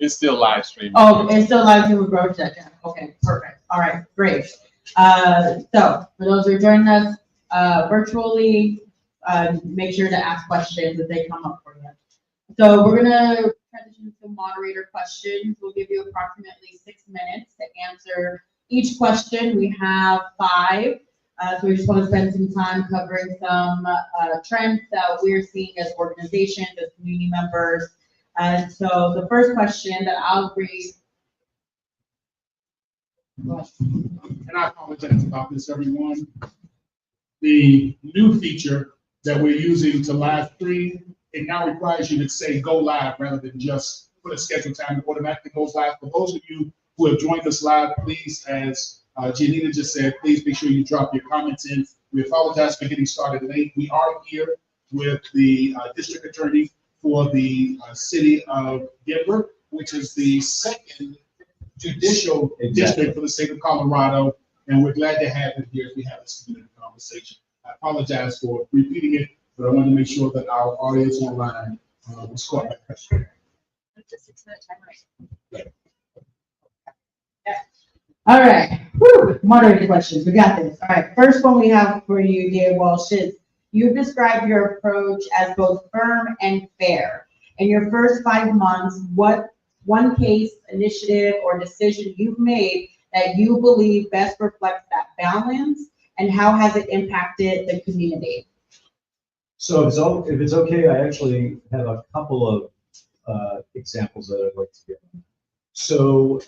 It's still live streaming. Oh, it's still live to approach that. Okay, perfect. All right, great. So for those who are joining us virtually, make sure to ask questions if they come up for you. So we're gonna transition to moderator questions. We'll give you approximately 6 minutes to answer each question. We have 5. So we just want to spend some time covering some trends that we're seeing as organizations, as community members. And so the first question that I'll read. And I apologize about this, everyone. The new feature that we're using to live stream, it now requires you to say go live rather than just put a scheduled time. It automatically goes live. For those of you who have joined us live, please, as Giannina just said, please make sure you drop your comments in. We apologize for getting started late. We are here with the district attorney for the city of Denver, which is the second judicial district for the state of Colorado. And we're glad to have him here as we have this community conversation. I apologize for repeating it, but I wanted to make sure that our audience online was caught by pressure. It's a 6-minute timer. All right, whew, moderator questions, we got this. All right, first one we have for you, dear Walsh, is you've described your approach as both firm and fair. In your first 5 months, what one case, initiative, or decision you've made that you believe best reflects that balance, and how has it impacted the community? So if it's okay, I actually have a couple of examples that I'd like to give. So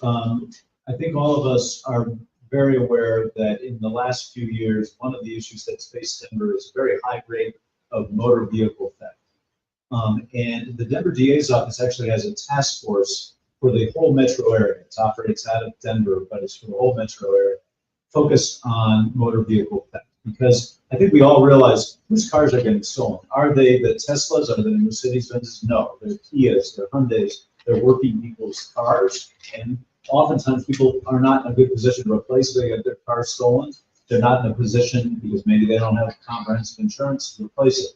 I think all of us are very aware that in the last few years, one of the issues that's faced Denver is a very high rate of motor vehicle theft. And the Denver DA's office actually has a task force for the whole metro area. It operates out of Denver, but it's for the whole metro area, focused on motor vehicle theft. Because I think we all realize whose cars are getting stolen. Are they the Teslas? Are they the Mercedes-Benzes? No, they're Kias, they're Hyundais, they're working people's cars. And oftentimes people are not in a good position to replace it. They get their car stolen. They're not in a position because maybe they don't have comprehensive insurance to replace it.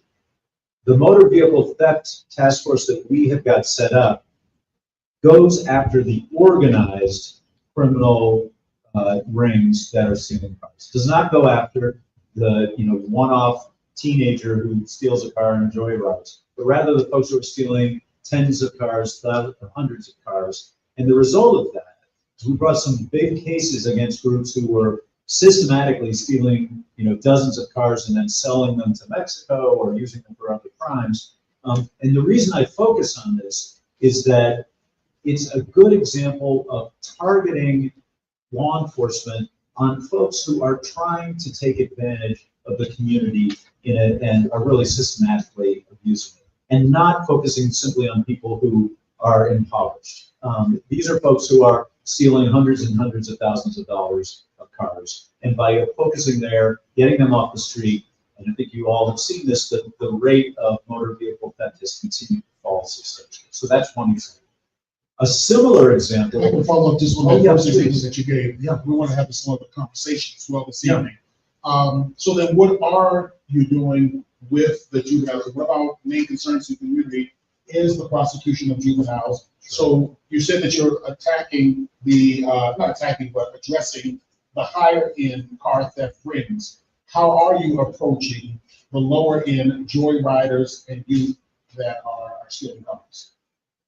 The motor vehicle theft task force that we have got set up goes after the organized criminal rings that are stealing cars. Does not go after the one-off teenager who steals a car and joyrides, but rather the folks who are stealing tens of cars, thousands or hundreds of cars. And the result of that is we brought some big cases against groups who were systematically stealing dozens of cars and then selling them to Mexico or using them for other crimes. And the reason I focus on this is that it's a good example of targeting law enforcement on folks who are trying to take advantage of the community and are really systematically abusing it, and not focusing simply on people who are impoverished. These are folks who are stealing hundreds and hundreds of thousands of dollars of cars, and by focusing there, getting them off the street, and I think you all have seen this, that the rate of motor vehicle theft has continued to fall substantially. So that's one example. A similar example. I can follow up just on the first example that you gave. Yeah, we want to have this other conversation as well this evening. So then what are you doing with the juveniles? What about main concerns in the community is the prosecution of juveniles? So you said that you're attacking the, not attacking, but addressing the higher end car theft rings. How are you approaching the lower end joyriders and youth that are stealing cars?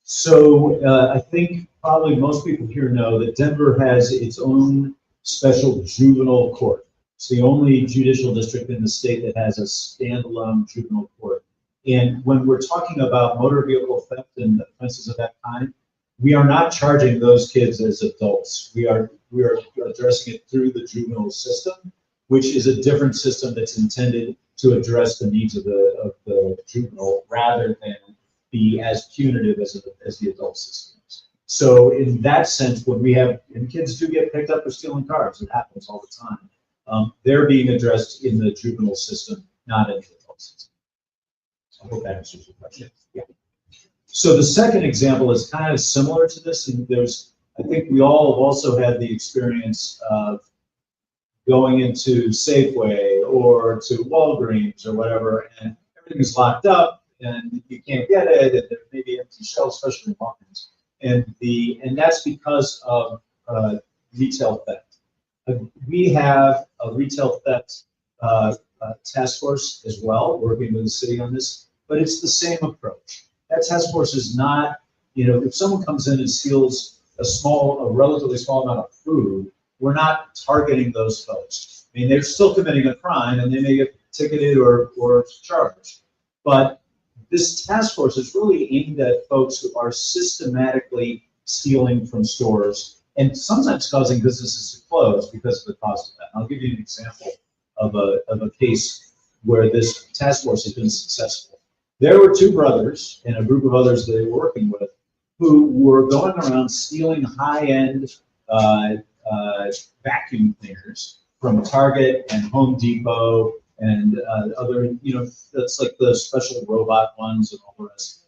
So I think probably most people here know that Denver has its own special juvenile court. It's the only judicial district in the state that has a standalone juvenile court. And when we're talking about motor vehicle theft and offenses of that kind, we are not charging those kids as adults. We are addressing it through the juvenile system, which is a different system that's intended to address the needs of the juvenile rather than be as punitive as the adult system is. So in that sense, when we have, and kids do get picked up for stealing cars, it happens all the time, they're being addressed in the juvenile system, not in the adult system. So I hope that answers your question. Yeah. So the second example is kind of similar to this, and I think we all have also had the experience of going into Safeway or to Walgreens or whatever, and everything is locked up, and you can't get it, and there may be empty shelves, especially in Walgreens. And that's because of retail theft. We have a retail theft task force as well, working with the city on this, but it's the same approach. That task force is not, if someone comes in and steals a relatively small amount of food, we're not targeting those folks. I mean, they're still committing a crime and they may get ticketed or charged. But this task force is really aimed at folks who are systematically stealing from stores and sometimes causing businesses to close because of the cost of that. And I'll give you an example of a case where this task force has been successful. There were two brothers and a group of others that they were working with who were going around stealing high-end vacuum cleaners from Target and Home Depot and other, that's like the special robot ones and all the rest.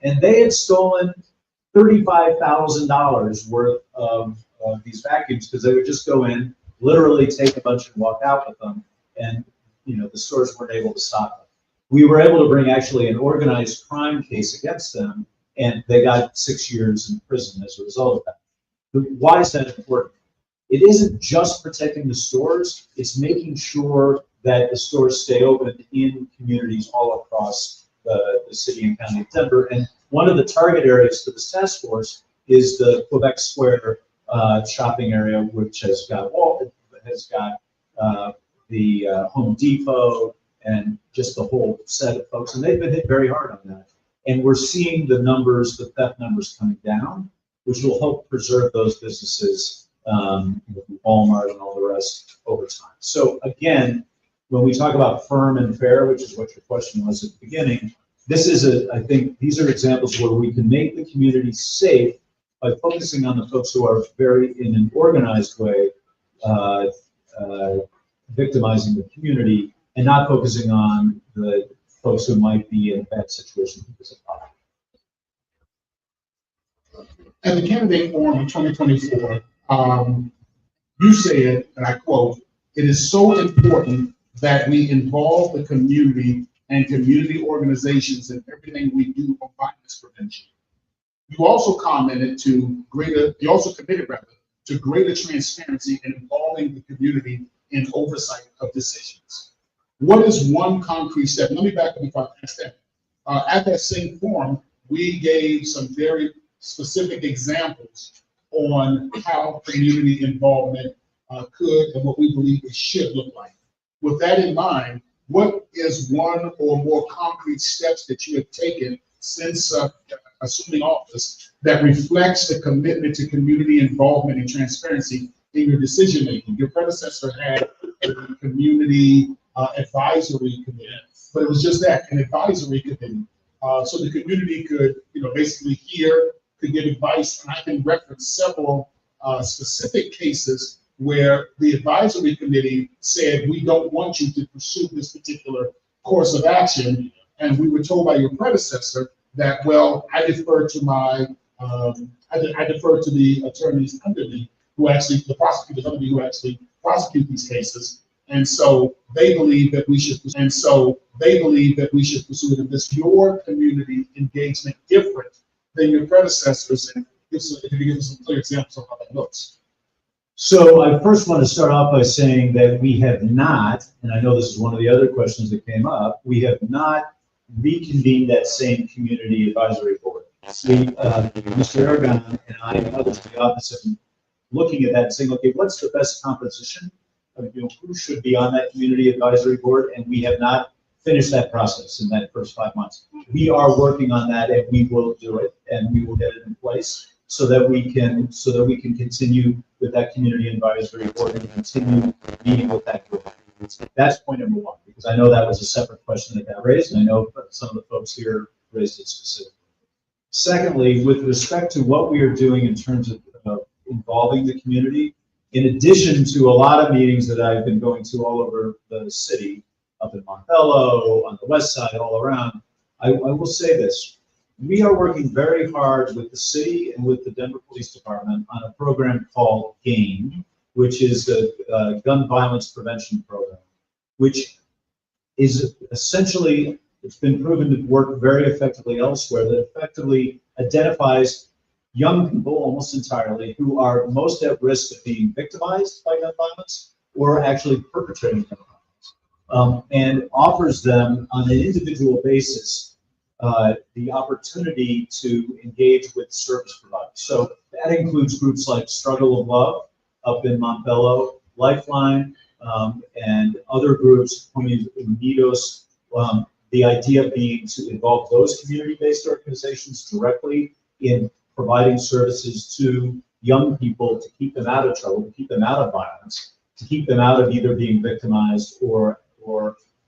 And they had stolen $35,000 worth of these vacuums because they would just go in, literally take a bunch and walk out with them, and the stores weren't able to stop them. We were able to bring actually an organized crime case against them, and they got 6 years in prison as a result of that. But why is that important? It isn't just protecting the stores, it's making sure that the stores stay open in communities all across the city and county of Denver. And one of the target areas for this task force is the Quebec Square shopping area, which has got the Home Depot and just the whole set of folks. And they've been hit very hard on that. And we're seeing the theft numbers coming down, which will help preserve those businesses, Walmart and all the rest over time. So again, when we talk about firm and fair, which is what your question was at the beginning, I think these are examples where we can make the community safe by focusing on the folks who are in an organized way, victimizing the community, and not focusing on the folks who might be in a bad situation because of poverty. At the candidate forum in 2024, you said, and I quote, "It is so important that we involve the community and community organizations in everything we do on violence prevention." You also committed to greater transparency and involving the community in oversight of decisions. What is one concrete step? Let me back up before I ask that. At that same forum, we gave some very specific examples on how community involvement could and what we believe it should look like. With that in mind, what is one or more concrete steps that you have taken since assuming office that reflects the commitment to community involvement and transparency in your decision making? Your predecessor had a community advisory committee, but it was just that, an advisory committee. So the community could, basically could give advice, and I can reference several specific cases where the advisory committee said, we don't want you to pursue this particular course of action. And we were told by your predecessor that, well, I defer to I defer to the attorneys under me the prosecutors under me who actually prosecute these cases. And so they believe that we should pursue it. And is your community engagement different than your predecessors? And if you give us some clear examples of how that looks. So I first want to start off by saying that we have not, and I know this is one of the other questions that came up, we have not reconvened that same community advisory board. Mr. Aragon and I and others in the office have been looking at that and saying, okay, what's the best composition of who should be on that community advisory board? And we have not finished that process in that first 5 months. We are working on that, and we will do it, and we will get it in place so that we can continue with that community advisory board and continue meeting with that group. That's point number one, because I know that was a separate question that got raised, and I know some of the folks here raised it specifically. Secondly, with respect to what we are doing in terms of involving the community, in addition to a lot of meetings that I've been going to all over the city, up in Montello, on the west side, all around, I will say this. We are working very hard with the city and with the Denver Police Department on a program called GAIN, which is the Gun Violence Prevention Program, which is essentially, it's been proven to work very effectively elsewhere, that effectively identifies young people almost entirely who are most at risk of being victimized by gun violence or actually perpetrating gun violence, and offers them on an individual basis the opportunity to engage with service providers. So that includes groups like Struggle of Love up in Montbello, Lifeline, and other groups, Unidos. The idea being to involve those community-based organizations directly in providing services to young people to keep them out of trouble, to keep them out of violence, to keep them out of either being victimized or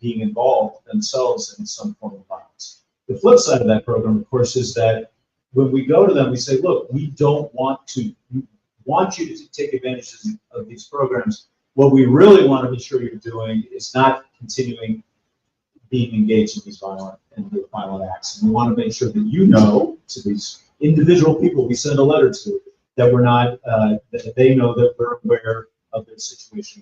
being involved themselves in some form of violence. The flip side of that program, of course, is that when we go to them, we say, look, we want you to take advantage of these programs. What we really want to be sure you're doing is not continuing being engaged in these violent acts. And we want to make sure that you know, to these individual people we send a letter to, that we're not, that they know that we're aware of their situation.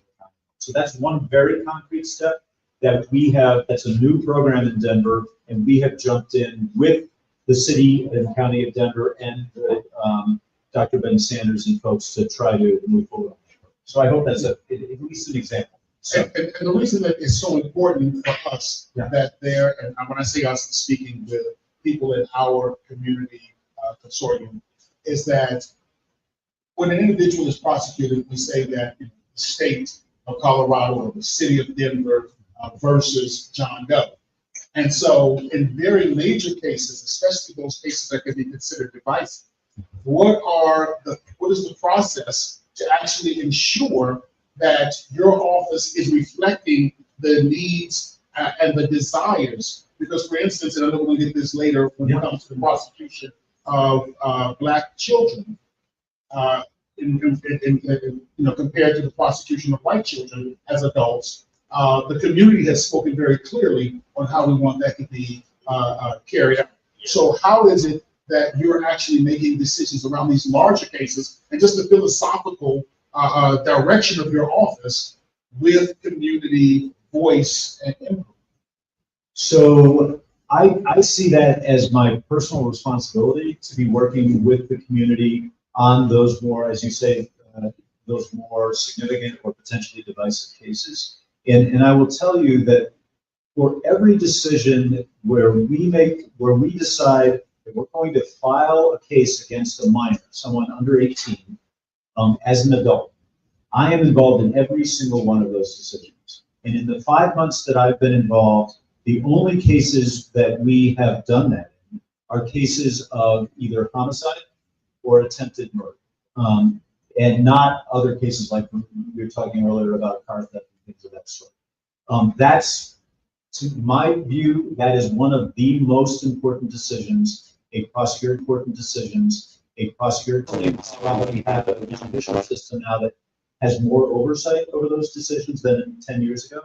So that's one very concrete step that we have. That's a new program in Denver, and we have jumped in with the city and county of Denver and Dr. Ben Sanders and folks to try to move forward. So I hope that's at least an example. So, And the reason that it's so important for us Yeah. that there, and when I say us, I'm speaking with people in our community consortium, is that when an individual is prosecuted, we say that the state of Colorado or the city of Denver versus John Doe. And so in very major cases, especially those cases that can be considered divisive, what is the process to actually ensure that your office is reflecting the needs and the desires? Because, for instance, and I know we'll get this later when it comes to the prosecution of Black children, compared to the prosecution of white children as adults, the community has spoken very clearly on how we want that to be carried out. So how is it that you're actually making decisions around these larger cases and just the philosophical direction of your office with community voice and input? So I see that as my personal responsibility to be working with the community on those more, as you say, those more significant or potentially divisive cases. And I will tell you that for every decision where we decide that we're going to file a case against a minor, someone under 18, as an adult, I am involved in every single one of those decisions. And in the 5 months that I've been involved, the only cases that we have done that in are cases of either homicide or attempted murder, and not other cases like we were talking earlier about car theft and things of that sort. That's, to my view, that is one of the most important decisions, a prosecutor important decisions. A prosecutor probably have a judicial system now that has more oversight over those decisions than 10 years ago.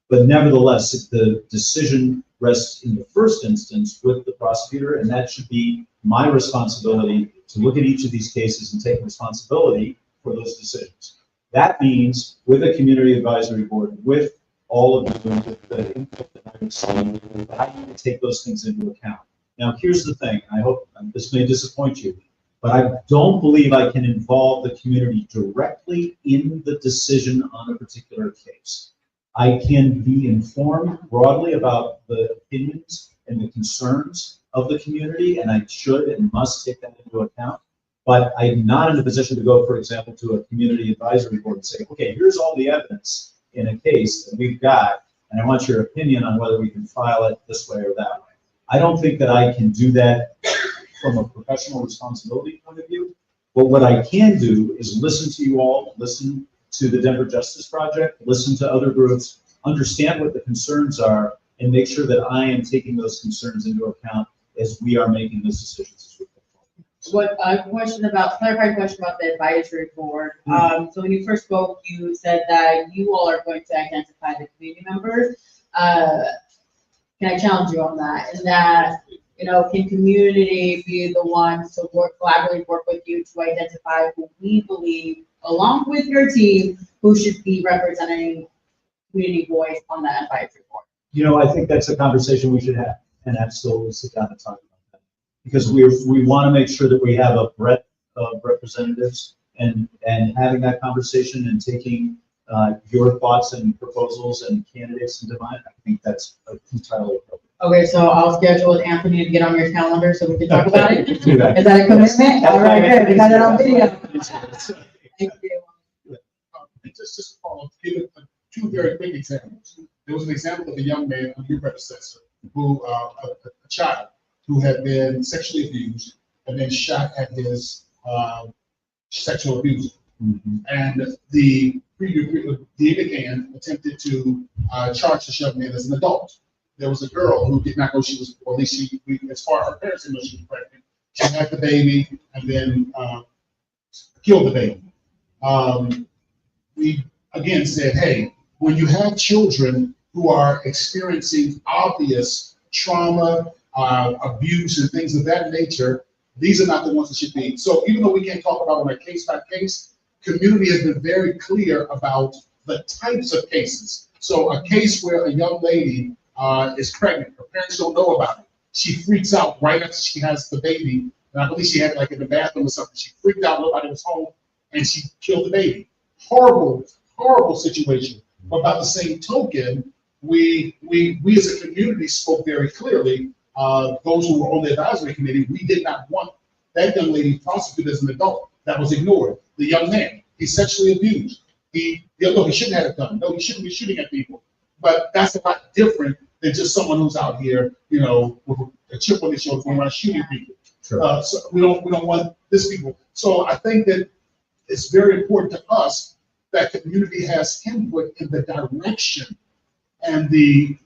But nevertheless, the decision rests in the first instance with the prosecutor, and that should be my responsibility to look at each of these cases and take responsibility for those decisions. That means with a community advisory board, with all of you, with the input that I receive, I need to take those things into account. Now, here's the thing. I hope this may disappoint you, but I don't believe I can involve the community directly in the decision on a particular case. I can be informed broadly about the opinions and the concerns of the community, and I should and must take that into account. But I'm not in a position to go, for example, to a community advisory board and say, okay, here's all the evidence in a case that we've got, and I want your opinion on whether we can file it this way or that way. I don't think that I can do that from a professional responsibility point of view. But what I can do is listen to you all, listen to the Denver Justice Project, listen to other groups, understand what the concerns are, and make sure that I am taking those concerns into account as we are making those decisions as we go forward. What a clarifying question about the advisory board. So when you first spoke, you said that you all are going to identify the community members. Can I challenge you on that? And that, can community be the ones to collaboratively work with you to identify who we believe, along with your team, who should be representing community voice on that advisory board? I think that's a conversation we should have, and absolutely sit down and talk about that. Because we want to make sure that we have a breadth of representatives and having that conversation and taking your thoughts and proposals and candidates into mind, I think that's entirely appropriate. Okay, so I'll schedule with Anthony to get on your calendar so we can talk about it. Do that. Is that a commitment? All right, good, we got it on video. Thank you. And just to follow, give it two very quick examples. There was an example of a young man, your predecessor, who, a child, who had been sexually abused and then shot at his sexual abuser. Mhm. And the David Gann attempted to charge this young man as an adult. There was a girl who did not know she was, or at least as far as her parents didn't know she was pregnant. She had the baby and then killed the baby. We again said, hey, when you have children who are experiencing obvious trauma, abuse, and things of that nature, these are not the ones that should be. So even though we can't talk about on a case by case, community has been very clear about the types of cases. So a case where a young lady is pregnant, her parents don't know about it. She freaks out right after she has the baby. And I believe she had it like in the bathroom or something. She freaked out, nobody was home, and she killed the baby. Horrible, horrible situation. But by the same token, we as a community spoke very clearly. Those who were on the advisory committee, we did not want that young lady prosecuted as an adult. That was ignored. The young man, he's sexually abused. He shouldn't have a gun. No, he shouldn't be shooting at people. But that's a lot different than just someone who's out here, with a chip on his shoulder going around shooting people. Sure. So we don't want this people. So I think that it's very important to us that the community has input in the direction and the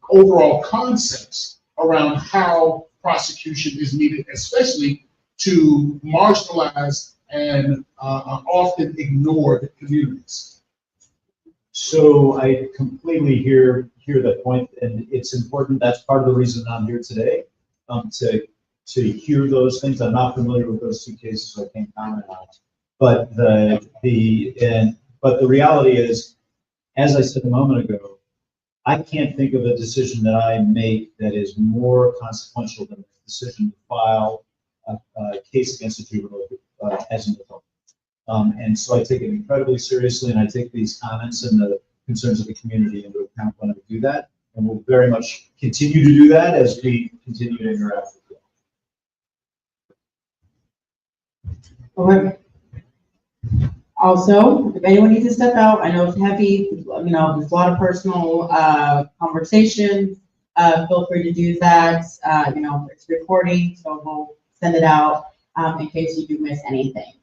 overall concepts around how prosecution is needed, especially to marginalized and often ignored communities. So I completely hear that point, and it's important. That's part of the reason I'm here today, to hear those things. I'm not familiar with those two cases, so I can't comment on it. But the reality is, as I said a moment ago, I can't think of a decision that I make that is more consequential than the decision to file a case against a juvenile as an adult. And so I take it incredibly seriously, and I take these comments and the concerns of the community into account when I do that. And we'll very much continue to do that as we continue to interact with you. Okay. Also, if anyone needs to step out, I know it's heavy, there's a lot of personal conversations. Feel free to do that. It's recording, so we'll send it out in case you do miss anything.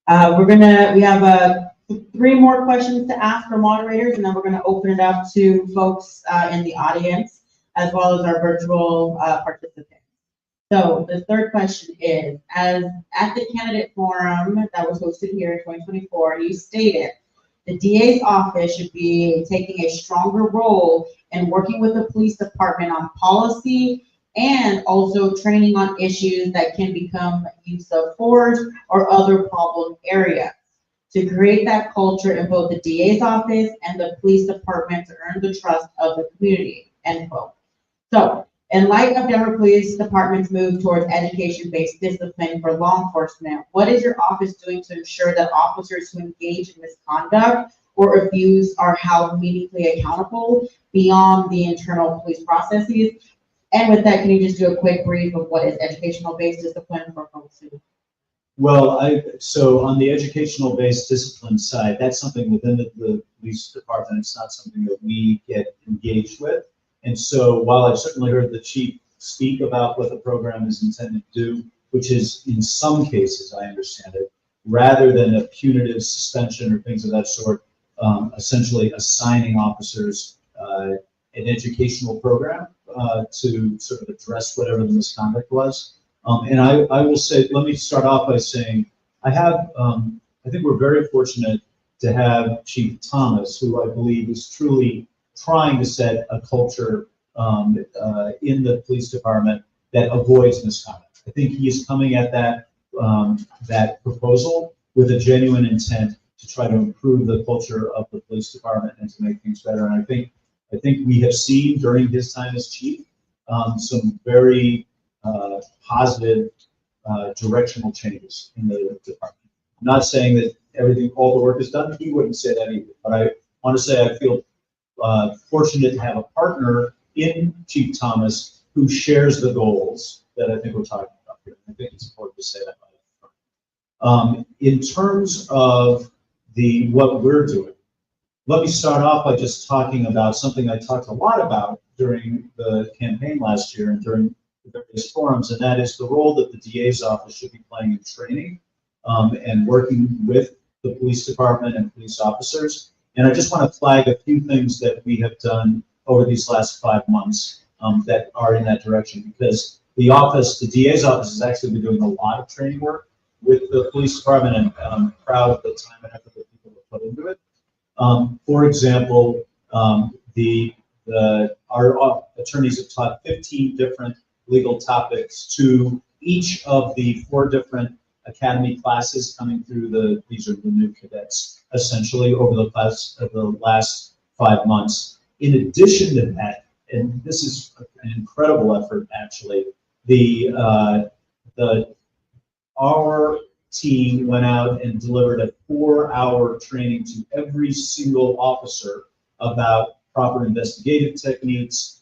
We have 3 more questions to ask for moderators, and then we're going to open it up to folks in the audience, as well as our virtual participants. So the third question is, as at the candidate forum that was hosted here in 2024, you stated the DA's office should be taking a stronger role in working with the police department on policy and also training on issues that can become use of force or other problem areas to create that culture in both the DA's office and the police department to earn the trust of the community, end quote. So, in light of Denver Police Department's move towards education-based discipline for law enforcement, what is your office doing to ensure that officers who engage in misconduct or abuse are held meaningfully accountable beyond the internal police processes? And with that, can you just do a quick brief of what is educational-based discipline for folks who? Well, so on the educational-based discipline side, that's something within the police department. It's not something that we get engaged with. And so while I've certainly heard the chief speak about what the program is intended to do, which is in some cases, I understand it, rather than a punitive suspension or things of that sort, essentially assigning officers an educational program to sort of address whatever the misconduct was. And I will say, let me start off by saying, I think we're very fortunate to have Chief Thomas, who I believe is truly trying to set a culture in the police department that avoids misconduct. I think he is coming at that proposal with a genuine intent to try to improve the culture of the police department and to make things better. And I think we have seen during his time as chief some very positive directional changes in the department. I'm not saying that all the work is done. He wouldn't say that either. But I want to say I feel fortunate to have a partner in Chief Thomas who shares the goals that I think we're talking about here. I think it's important to say that. In terms of what we're doing, let me start off by just talking about something I talked a lot about during the campaign last year and during the various forums, and that is the role that the DA's office should be playing in training and working with the police department and police officers. And I just want to flag a few things that we have done over these last 5 months that are in that direction, because the DA's office has actually been doing a lot of training work with the police department, and I'm proud of the time and effort that people have put into it. For example, our attorneys have taught 15 different legal topics to each of the 4 different academy classes coming through these are the new cadets, essentially, over the last 5 months. In addition to that, and this is an incredible effort, actually, our team went out and delivered a 4-hour training to every single officer about proper investigative techniques,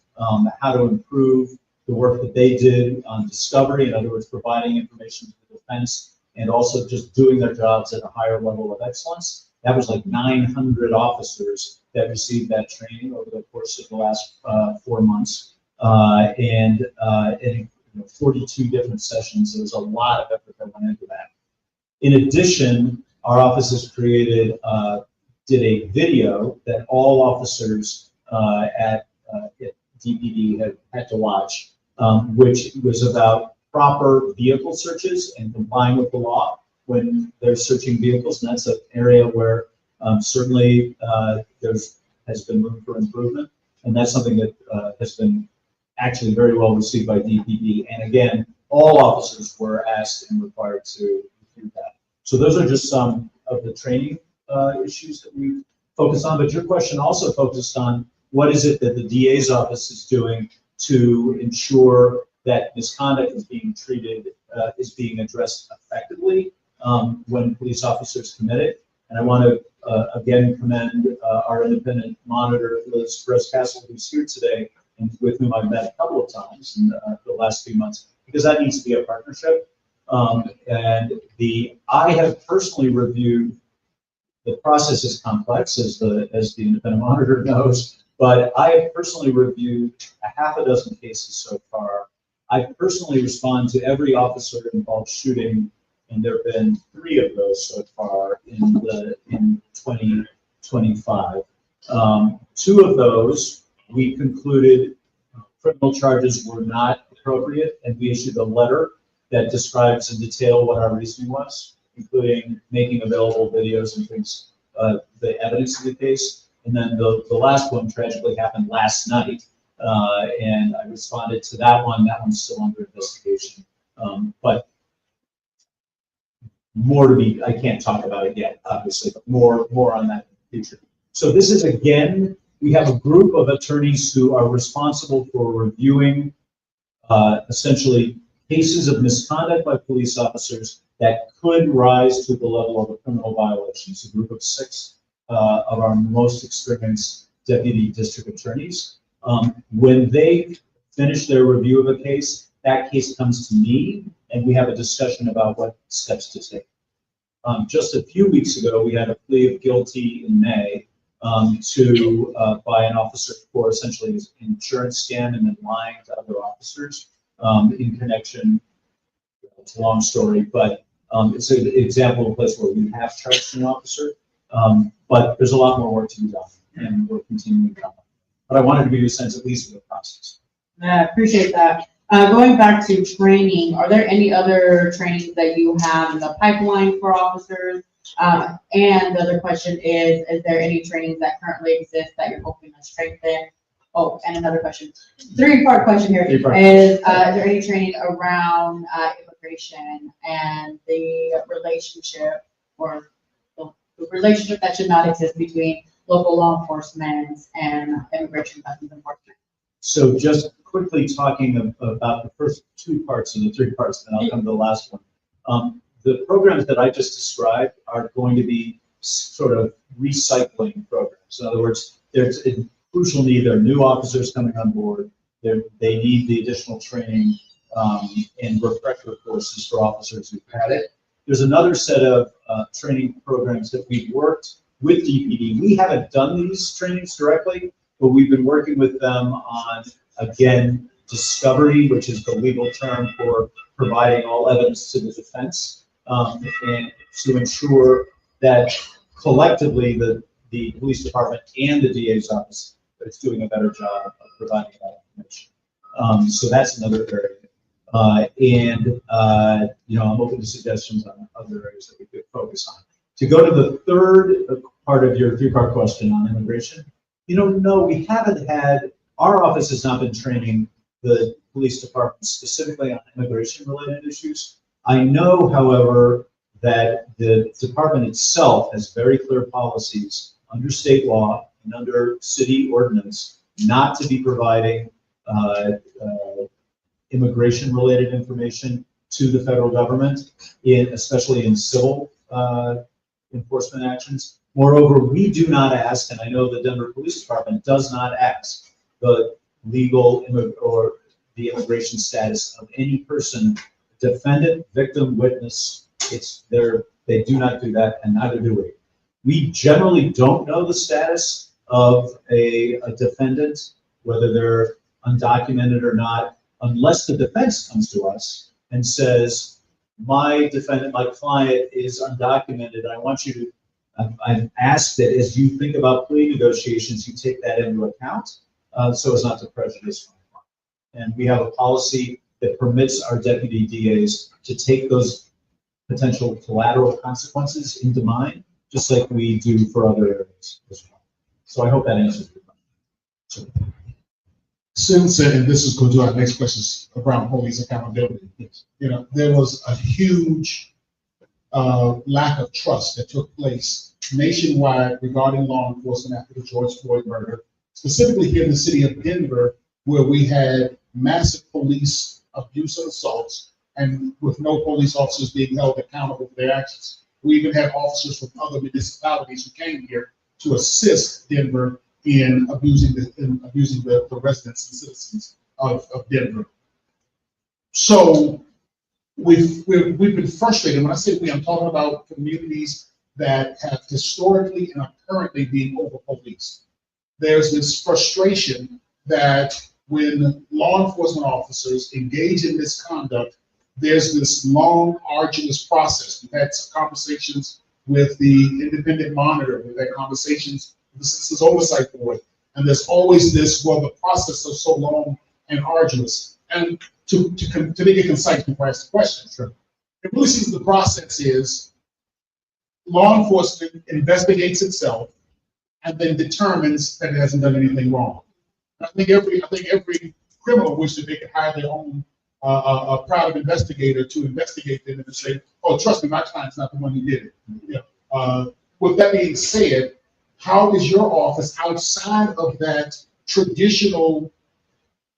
how to improve the work that they did on discovery, in other words, providing information to the defense, and also just doing their jobs at a higher level of excellence. That was like 900 officers that received that training over the course of the last 4 months, and 42 different sessions. There was a lot of effort that went into that. In addition, our office has did a video that all officers at DPD had to watch, which was about proper vehicle searches and complying with the law when they're searching vehicles. And that's an area where certainly has been room for improvement. And that's something that has been actually very well received by DPD. And again, all officers were asked and required to do that. So those are just some of the training issues that we focus on. But your question also focused on what is it that the DA's office is doing to ensure that misconduct is being being addressed effectively when police officers commit it. And I want to again commend our independent monitor, Liz Frescastle, who's here today, and with whom I've met a couple of times in the last few months, because that needs to be a partnership. I have personally reviewed, the process is complex, as the independent monitor knows, but I have personally reviewed a half a dozen cases so far. I personally respond to every officer involved shooting, and there have been 3 of those so far in 2025. 2 of those, we concluded criminal charges were not appropriate, and we issued a letter that describes in detail what our reasoning was, including making available videos and things, the evidence of the case. And then the last one tragically happened last night, and I responded to that one. That one's still under investigation, but more to be. I can't talk about it yet, obviously, but more on that in the future. So this is, again, we have a group of attorneys who are responsible for reviewing essentially cases of misconduct by police officers that could rise to the level of a criminal violation. It's a group of 6 of our most experienced deputy district attorneys. When they finish their review of a case, that case comes to me, and we have a discussion about what steps to take. Just a few weeks ago, we had a plea of guilty in May by an officer for essentially his insurance scam and then lying to other officers in connection. It's a long story, but it's an example of a place where we have charged an officer, but there's a lot more work to be done, and we're continuing to. But I wanted to give you a sense, at least, of the process. I appreciate that. Going back to training, are there any other trainings that you have in the pipeline for officers? And the other question is there any trainings that currently exist that you're hoping to strengthen? Oh, and another question, 3-part question here is there any training around immigration and the relationship or the relationship that should not exist between local law enforcement and immigration customs enforcement? So just quickly talking about the first two parts and the three parts, and then I'll come to the last one. The programs that I just described are going to be sort of recycling programs. In other words, there's a crucial need. There are new officers coming on board. They need the additional training and refresher courses for officers who've had it. There's another set of training programs that we've worked with DPD. We haven't done these trainings directly, but we've been working with them on, again, discovery, which is the legal term for providing all evidence to the defense, and to ensure that collectively the police department and the DA's office is doing a better job of providing that information. So that's another area. I'm open to suggestions on other areas that we could focus on. To go to the third part of your three-part question on immigration, no, we haven't had, our office has not been training the police department specifically on immigration-related issues. I know, however, that the department itself has very clear policies under state law and under city ordinance not to be providing immigration-related information to the federal government, especially in civil enforcement actions. Moreover, we do not ask, and I know the Denver Police Department does not ask, the legal or the immigration status of any person, defendant, victim, witness. They do not do that, and neither do we. We generally don't know the status of a defendant, whether they're undocumented or not, unless the defense comes to us and says, my defendant, my client is undocumented. I want you to, I've asked that as you think about plea negotiations, you take that into account so as not to prejudice my client. And we have a policy that permits our deputy DAs to take those potential collateral consequences into mind, just like we do for other areas as well. So I hope that answers your question. Since, and this is going to our next question around police accountability. Yes. There was a huge lack of trust that took place nationwide regarding law enforcement after the George Floyd murder, specifically here in the city of Denver, where we had massive police abuse and assaults, and with no police officers being held accountable for their actions. We even had officers from other municipalities who came here to assist Denver in abusing the residents and citizens of Denver. So we've been frustrated. When I say we, I'm talking about communities that have historically and are currently being over-policed. There's this frustration that when law enforcement officers engage in misconduct, there's this long, arduous process. We've had some conversations with the independent monitor, we've had conversations with the Citizens Oversight Board, and there's always this, well, the process is so long and arduous. And to make it concise before I ask the question, Sure. It really seems the process is law enforcement investigates itself and then determines that it hasn't done anything wrong. I think every criminal wishes that they could hire their own a private investigator to investigate them and to say, oh, trust me, my client's not the one who did it. Yeah. With that being said, how is your office, outside of that traditional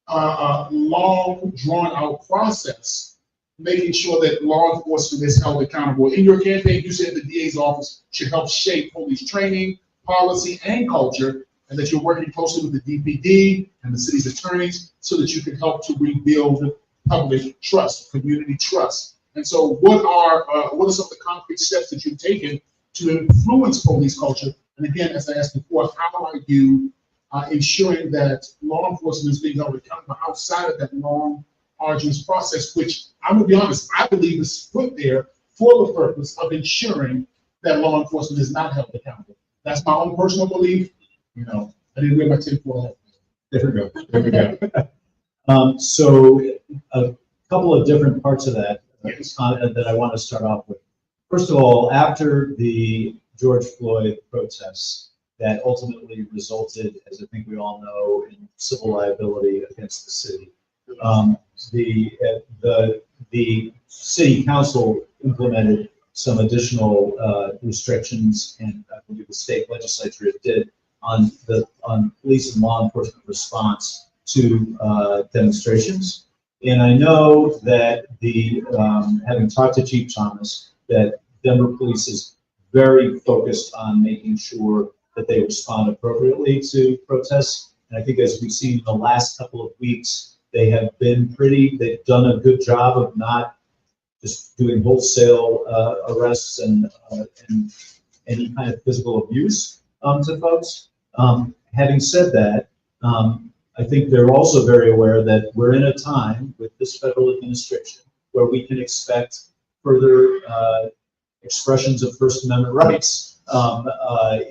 long drawn out process, making sure that law enforcement is held accountable? In your campaign, you said the DA's office should help shape police training, policy, and culture, and that you're working closely with the DPD and the city's attorneys so that you can help to rebuild public trust, community trust. And so what are some of the concrete steps that you've taken to influence police culture? And again, as I asked before, how are you ensuring that law enforcement is being held accountable outside of that long, arduous process, which I'm gonna be honest, I believe is put there for the purpose of ensuring that law enforcement is not held accountable. That's my own personal belief. I didn't wear my tinfoil hat. There we go. So a couple of different parts of that that I want to start off with. First of all, after the George Floyd protests that ultimately resulted, as I think we all know, in civil liability against the city, the city council implemented some additional restrictions, and I believe the state legislature did on police and law enforcement response to demonstrations. And I know that having talked to Chief Thomas, that Denver Police is very focused on making sure that they respond appropriately to protests. And I think as we've seen in the last couple of weeks, they've done a good job of not just doing wholesale arrests and any kind of physical abuse to folks. Having said that, I think they're also very aware that we're in a time with this federal administration where we can expect further expressions of First Amendment rights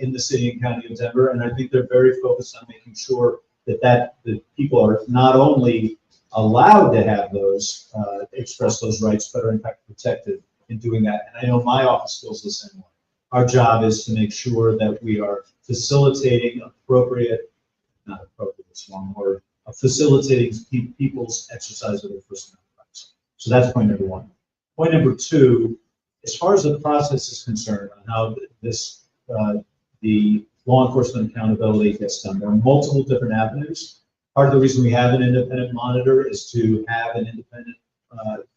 in the city and county of Denver, and I think they're very focused on making sure that people are not only allowed to have those express those rights, but are in fact protected in doing that. And I know my office feels the same way. Our job is to make sure that we are facilitating facilitating people's exercise of their First Amendment rights. So that's point number one. Point number two, as far as the process is concerned, on how the law enforcement accountability gets done, there are multiple different avenues. Part of the reason we have an independent monitor is to have an independent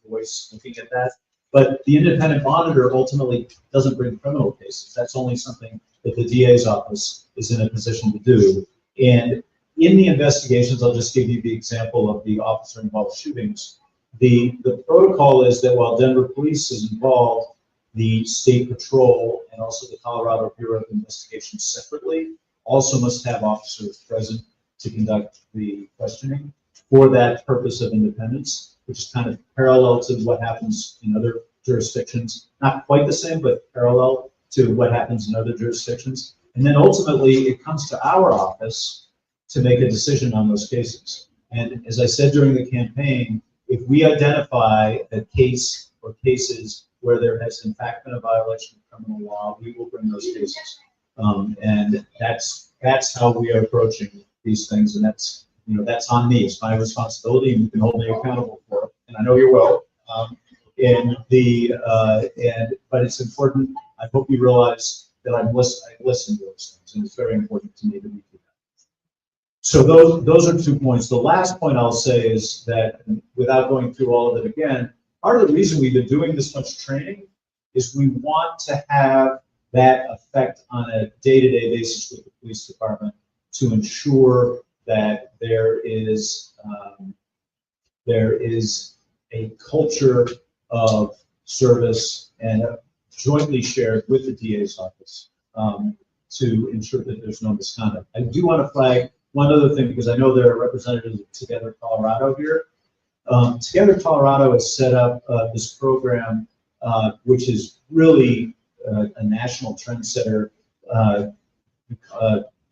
voice looking at that. But the independent monitor ultimately doesn't bring criminal cases. That's only something that the DA's office is in a position to do. And in the investigations, I'll just give you the example of the officer-involved shootings. The protocol is that while Denver Police is involved, the State Patrol and also the Colorado Bureau of Investigation separately also must have officers present to conduct the questioning for that purpose of independence, which is kind of parallel to what happens in other jurisdictions. Not quite the same, but parallel to what happens in other jurisdictions. And then ultimately, it comes to our office to make a decision on those cases. And as I said during the campaign, if we identify a case or cases where there has in fact been a violation of criminal law, we will bring those cases. And that's how we are approaching these things, and that's on me. It's my responsibility, and you can hold me accountable for it. And I know you will. But it's important. I hope you realize that I listen to those things, and it's very important to me that we do that. So those are 2 points. The last point I'll say is that, without going through all of it again, part of the reason we've been doing this much training is we want to have that effect on a day-to-day basis with the police department to ensure that there is a culture of service and jointly shared with the DA's office to ensure that there's no misconduct. I do want to flag one other thing, because I know there are representatives of Together Colorado here. Together Colorado has set up this program, which is really a national trendsetter,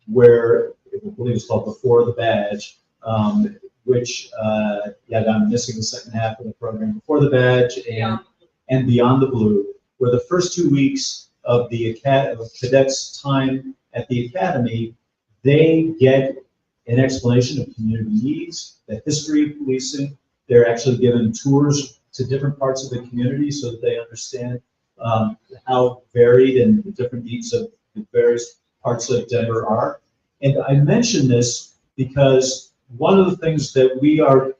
where I believe it's called Before the Badge, which, I'm missing the second half of the program, Before the Badge and Beyond the Blue, where the first 2 weeks of the cadets' time at the academy, they get an explanation of community needs, the history of policing. They're actually given tours to different parts of the community so that they understand how varied and the different needs of the various parts of Denver are. And I mention this because one of the things that we are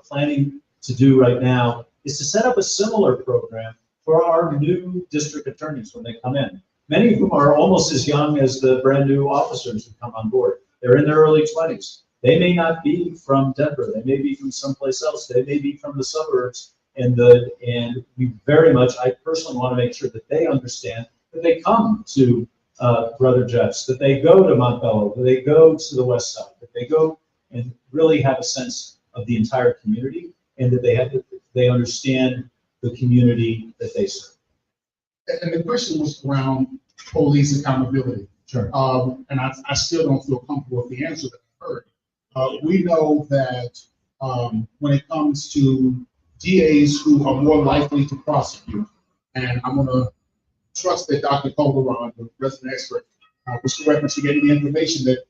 planning to do right now is to set up a similar program for our new district attorneys when they come in. Many of whom are almost as young as the brand new officers who come on board. They're in their early 20s. They may not be from Denver. They may be from someplace else. They may be from the suburbs. And we very much, I personally want to make sure that they understand that they come to Brother Jeff's, that they go to Montbello, that they go to the West Side, that they go and really have a sense of the entire community, and that they understand the community that they serve. And the question was around police accountability. Sure. And I still don't feel comfortable with the answer that I heard. We know that when it comes to DAs who are more likely to prosecute, and I'm going to trust that Dr. Calderon, the resident expert, was correct when she gave me the information that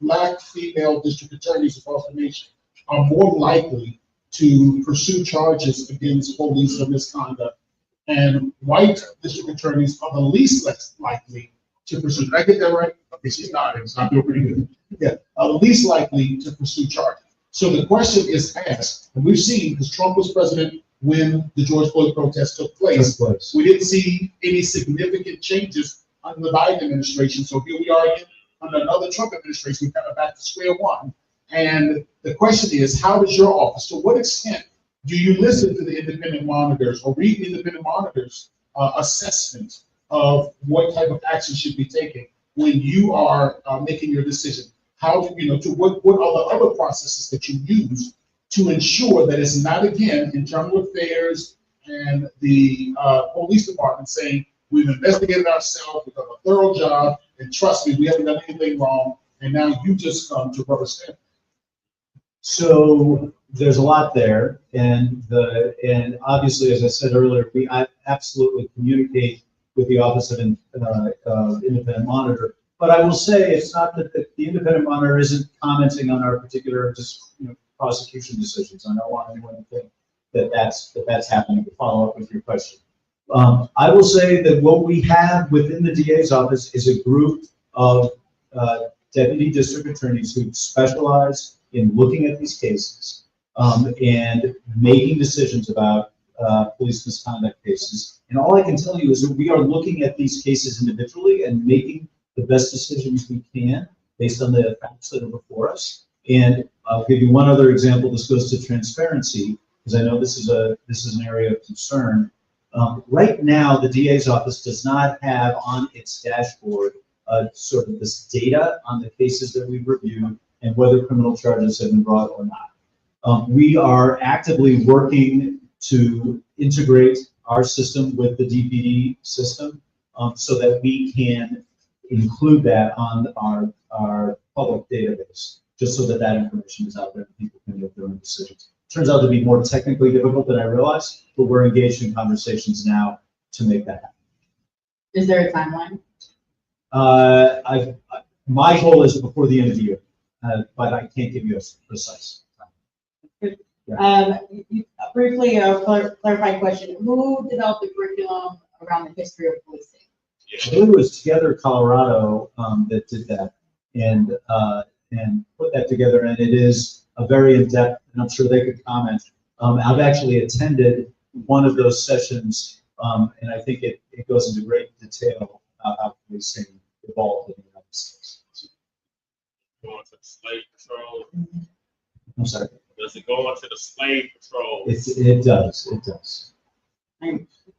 Black female district attorneys across the nation are more likely to pursue charges against police for misconduct, and white district attorneys are the least less likely to pursue. Did I get that right? Okay, she's nodding, so I feel pretty good. least likely to pursue charges. So the question is asked, and we've seen, because Trump was president when the George Floyd protest took place, we didn't see any significant changes under the Biden administration. So here we are again under another Trump administration, we're kind of back to square one. And the question is, how does your office, to what extent do you listen to the independent monitors or read independent monitors' assessment of what type of action should be taken when you are making your decision? How do you know, to what are the other processes that you use to ensure that it's not, again, internal affairs and the police department saying, we've investigated ourselves, we've done a thorough job, and trust me, we haven't done anything wrong, and now you just come to rubber stamp. So there's a lot there, and obviously, as I said earlier, I absolutely communicate with the Office of Independent Monitor. But I will say it's not that the independent monitor isn't commenting on our particular prosecution decisions. I don't want anyone to think that that's happening. To follow up with your question, I will say that what we have within the DA's office is a group of deputy district attorneys who specialize in looking at these cases and making decisions about police misconduct cases. And all I can tell you is that we are looking at these cases individually and making the best decisions we can based on the facts that are before us. And I'll give you one other example. This goes to transparency, because I know this is an area of concern. Right now, the DA's office does not have on its dashboard sort of this data on the cases that we've reviewed and whether criminal charges have been brought or not. We are actively working to integrate our system with the DPD system so that we can include that on our public database, just so that information is out there and people can make their own decisions. Turns out to be more technically difficult than I realized, but we're engaged in conversations now to make that happen. Is there a timeline? My goal is before the end of the year, but I can't give you a precise time. Briefly, a clarified question. Who developed the curriculum around the history of policing? I believe it was Together Colorado that did that and put that together, and it is a very in-depth, and I'm sure they could comment. I've actually attended one of those sessions, and I think it goes into great detail about how policing evolved in the United States. Going to the slave patrol. I'm sorry. Does it go into the slave patrol? It does.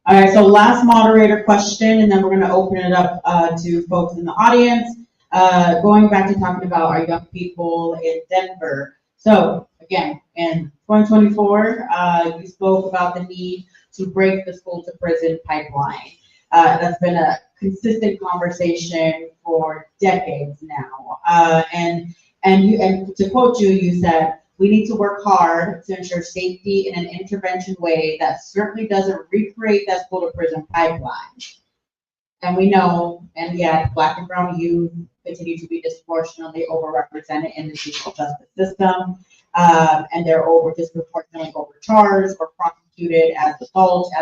All right, so last moderator question, and then we're going to open it up to folks in the audience. Going back to talking about our young people in Denver. So again, in 2024, you spoke about the need to break the school to prison pipeline. That's been a consistent conversation for decades now. And to quote you, you said, we need to work hard to ensure safety in an intervention way that certainly doesn't recreate that school to prison pipeline. And we know, and yet Black and brown youth continue to be disproportionately overrepresented in the juvenile justice system, and they're disproportionately overcharged or prosecuted as adults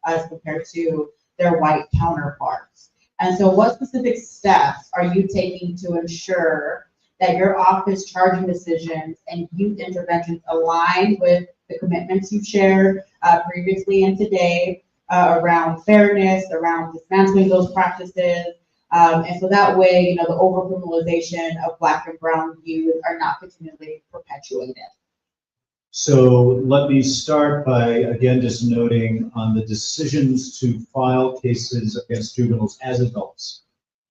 as compared to their white counterparts. And so what specific steps are you taking to ensure that your office charging decisions and youth interventions align with the commitments you've shared previously and today around fairness, around dismantling those practices, and so that way, the over-criminalization of Black and brown youth are not continually perpetuated? So let me start by, again, just noting on the decisions to file cases against juveniles as adults.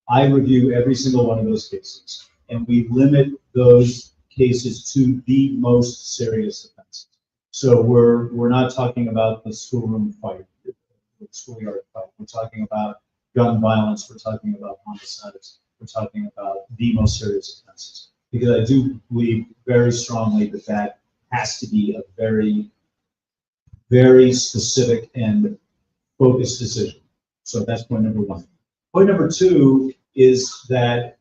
I review every single one of those cases, and we limit those cases to the most serious offenses. So we're not talking about the schoolroom fight, the schoolyard fight. We're talking about gun violence. We're talking about homicides. We're talking about the most serious offenses. Because I do believe very strongly that has to be a very, very specific and focused decision. So that's point number one. Point number two is that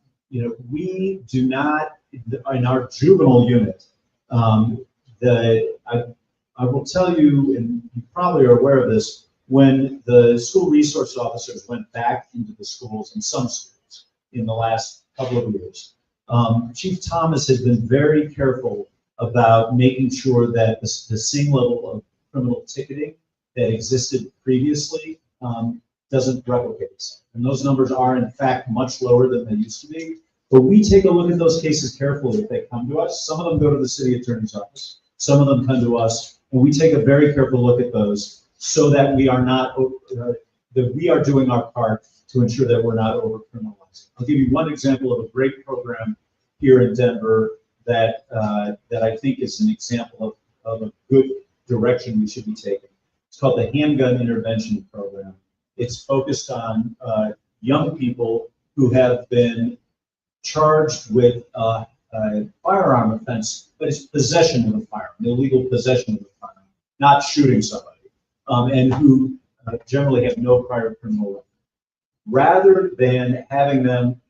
we do not, in our juvenile unit, I will tell you, and you probably are aware of this, when the school resource officers went back into the schools, in some schools, in the last couple of years, Chief Thomas has been very careful about making sure that the same level of criminal ticketing that existed previously doesn't replicate itself. And those numbers are in fact much lower than they used to be. But we take a look at those cases carefully if they come to us. Some of them go to the city attorney's office. Some of them come to us, and we take a very careful look at those so that we are not, that we are doing our part to ensure that we're not over criminalizing. I'll give you one example of a great program here in Denver that I think is an example of a good direction we should be taking. It's called the Handgun Intervention Program. It's focused on young people who have been charged with a firearm offense, but it's possession of a firearm, illegal possession of a firearm, not shooting somebody, and who generally have no prior criminal record. Rather than having them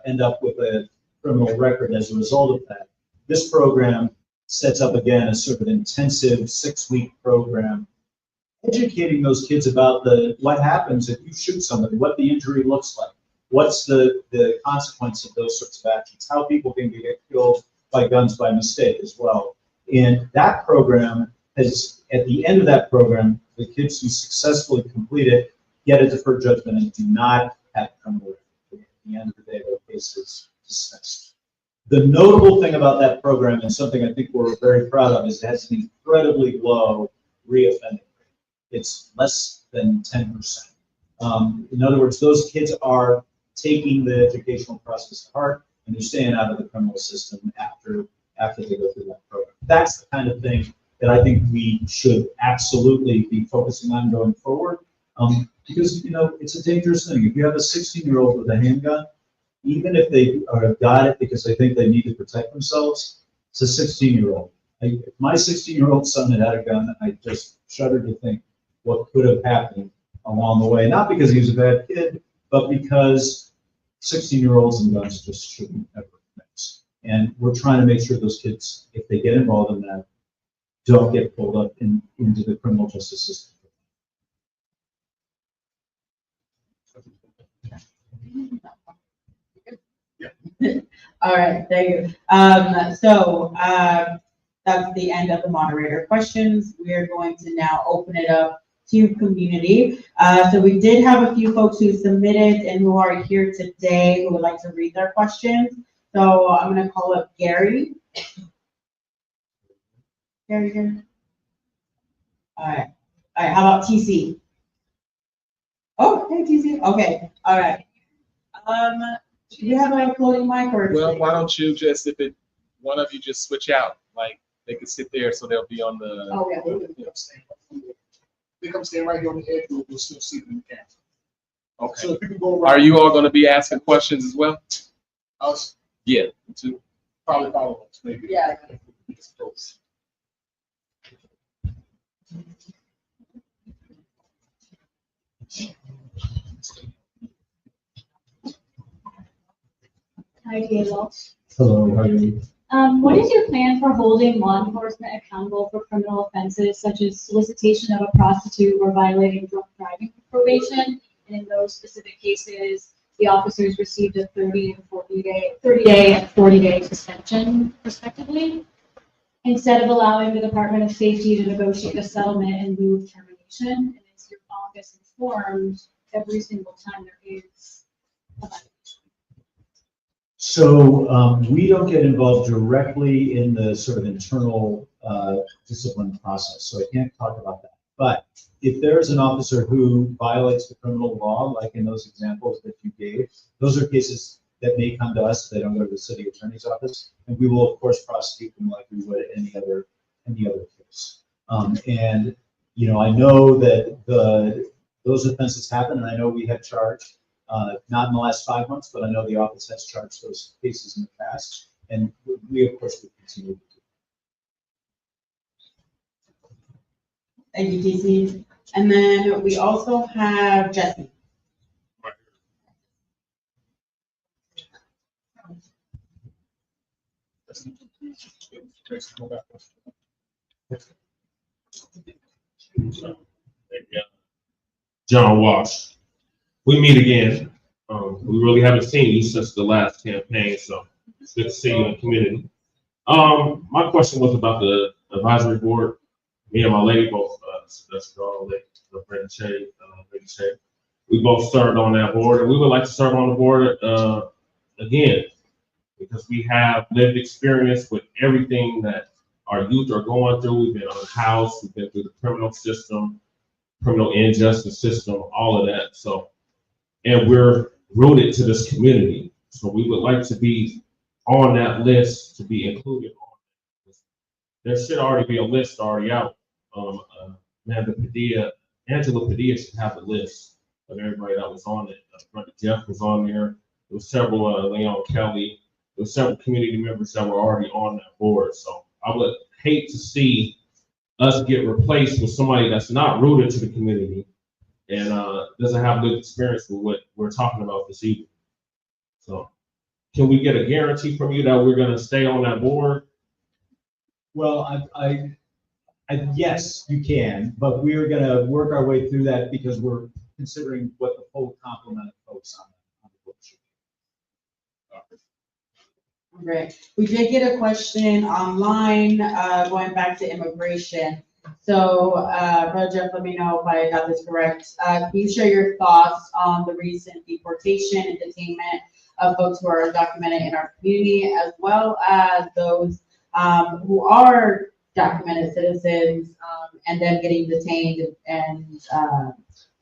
end up with a criminal record as a result of that, this program sets up again a sort of intensive 6-week program, educating those kids about what happens if you shoot somebody, what the injury looks like, what's the consequence of those sorts of actions, how people can get killed by guns by mistake as well. And that program has, at the end of that program, the kids who successfully complete it get a deferred judgment and do not have criminal record. At the end of the day, their case is dismissed. The notable thing about that program, and something I think we're very proud of, is it has an incredibly low reoffending rate. It's less than 10%. In other words, those kids are taking the educational process to heart, and they're staying out of the criminal system after they go through that program. That's the kind of thing that I think we should absolutely be focusing on going forward, because it's a dangerous thing. If you have a 16-year-old with a handgun, even if they got it because they think they need to protect themselves, it's a 16-year-old. If my 16-year-old son had a gun, I just shudder to think what could have happened along the way. Not because he was a bad kid, but because 16-year-olds and guns just shouldn't ever mix. And we're trying to make sure those kids, if they get involved in that, don't get pulled up into the criminal justice system. All right, thank you. So that's the end of the moderator questions. We're going to now open it up to community. So we did have a few folks who submitted and who are here today who would like to read their questions. So I'm going to call up Gary. Gary here. All right. How about TC? Oh, hey TC. Okay. All right. Do you have a floating mic or? Well, why don't you just, one of you just switch out, like they could sit there so they'll be on the. Oh, yeah. They come stand right here on the edge, we'll still see them in the camera. Okay. So if you can go around. Are you all going to be asking questions as well? Us, Yeah. Too. probably follow us, maybe. Yeah. Hi, Gail. Hello, how are you? What is your plan for holding law enforcement accountable for criminal offenses such as solicitation of a prostitute or violating drunk driving probation? And in those specific cases, the officers received a 30 and 40-day suspension, respectively, instead of allowing the Department of Safety to negotiate a settlement in lieu of termination. And is your office informed every single time there is a violation? So we don't get involved directly in the sort of internal discipline process, so I can't talk about that. But if there's an officer who violates the criminal law, like in those examples that you gave, those are cases that may come to us if they don't go to the city attorney's office, and we will of course prosecute them like we would any other case. And I know that those offenses happen, and I know we have charged. Not in the last 5 months, but I know the office has charged those cases in the past, and we of course will continue to do. Thank you, TC. And then we also have Jesse. John Walsh. We meet again. We really haven't seen you since the last campaign, so It's good to see you in the community. My question was about the advisory board. Me and my lady both, that's girl, Lady Shay, we both served on that board, and we would like to serve on the board, again, because we have lived experience with everything that our youth are going through. We've been on house, we've been through the criminal system, criminal injustice system, all of that. So, and we're rooted to this community. So we would like to be on that list, to be included on it. There should already be a list already out. Angela Padilla should have the list of everybody that was on it. Brother Jeff was on there. There was several, Leon Kelly. There were several community members that were already on that board. So I would hate to see us get replaced with somebody that's not rooted to the community and doesn't have good experience with what we're talking about this evening. So can we get a guarantee from you that we're going to stay on that board? Well, yes, you can, but we're gonna work our way through that because we're considering what the full complement of folks on the board should be. Great. We did get a question online, going back to immigration. So, Brother Jeff, let me know if I got this correct. Can you share your thoughts on the recent deportation and detainment of folks who are undocumented in our community, as well as those who are documented citizens, and then getting detained and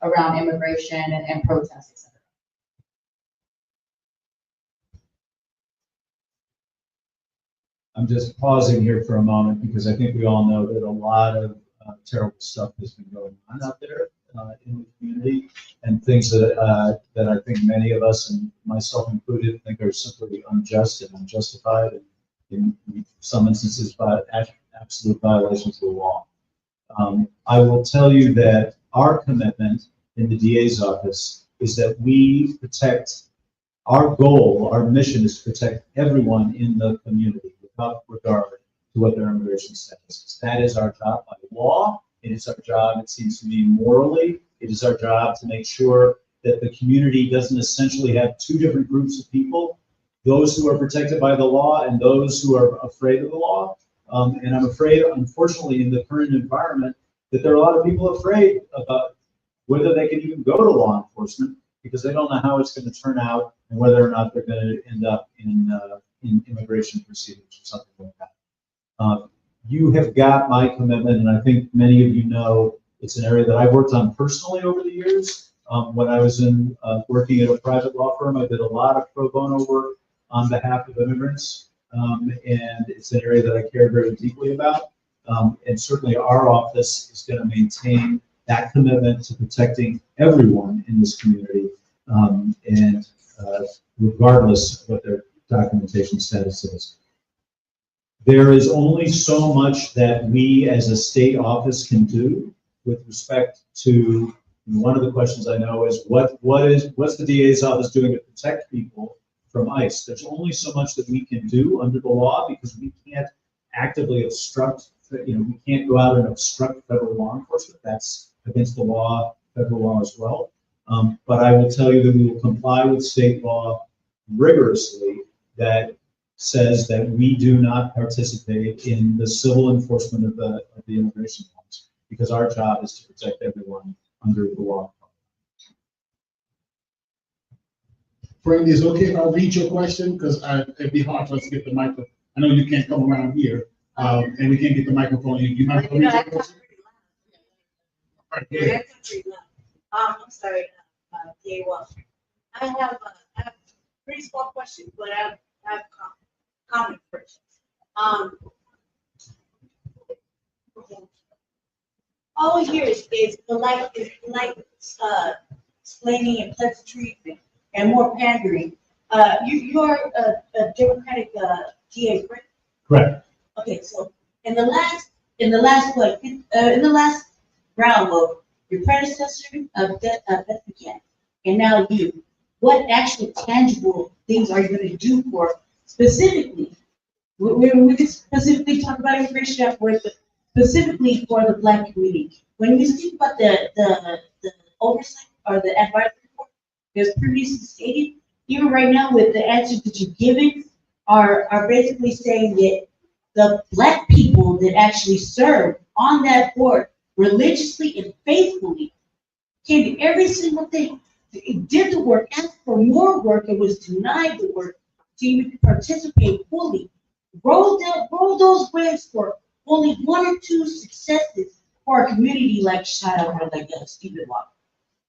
around immigration and protests, et cetera? I'm just pausing here for a moment because I think we all know that a lot of terrible stuff has been going on out there in the community, and things that that I think many of us, and myself included, think are simply unjust and unjustified, and in some instances by absolute violations of the law. I will tell you that our commitment in the DA's office is that we protect, our goal, our mission is to protect everyone in the community without regard to what their immigration status is. That is our job by law. It is our job, it seems to me, morally. It is our job to make sure that the community doesn't essentially have two different groups of people, those who are protected by the law and those who are afraid of the law. And I'm afraid, unfortunately, in the current environment, that there are a lot of people afraid about whether they can even go to law enforcement because they don't know how it's going to turn out and whether or not they're going to end up in immigration proceedings or something like that. You have got my commitment, and I think many of you know it's an area that I've worked on personally over the years. When I was working at a private law firm, I did a lot of pro bono work on behalf of immigrants. And it's an area that I care very deeply about. And certainly our office is going to maintain that commitment to protecting everyone in this community, and regardless of what their documentation status is. There is only so much that we as a state office can do with respect to, one of the questions I know is what's the DA's office doing to protect people from ICE? There's only so much that we can do under the law because we can't actively obstruct, we can't go out and obstruct federal law enforcement. That's against the law, federal law as well. But I will tell you that we will comply with state law rigorously that says that we do not participate in the civil enforcement of the immigration laws because our job is to protect everyone under the law. Brandy, is it okay if I read your question? Because it'd be hard for us to get the microphone. I know you can't come around here, and we can't get the microphone. You might read your question? All right, go ahead. I'm sorry, day one. I have pretty small questions, but I have common questions. All we hear is polite explaining and pleasantries and more pandering. You're a Democratic DA, right? Correct. Okay, so in the last round of your predecessor of Beth McCann, and now you, what actual tangible things are you going to do for specifically? We could specifically talk about immigration efforts, but specifically for the Black community. When we speak about the oversight or the advisory report, as previously stated, even right now with the answers that you're giving, are basically saying that the Black people that actually served on that board religiously and faithfully came to every single thing, did the work, asked for more work, and was denied the work to even participate fully. Roll those waves for only 1 or 2 successes for a community like Shiloh, like Stephen Law.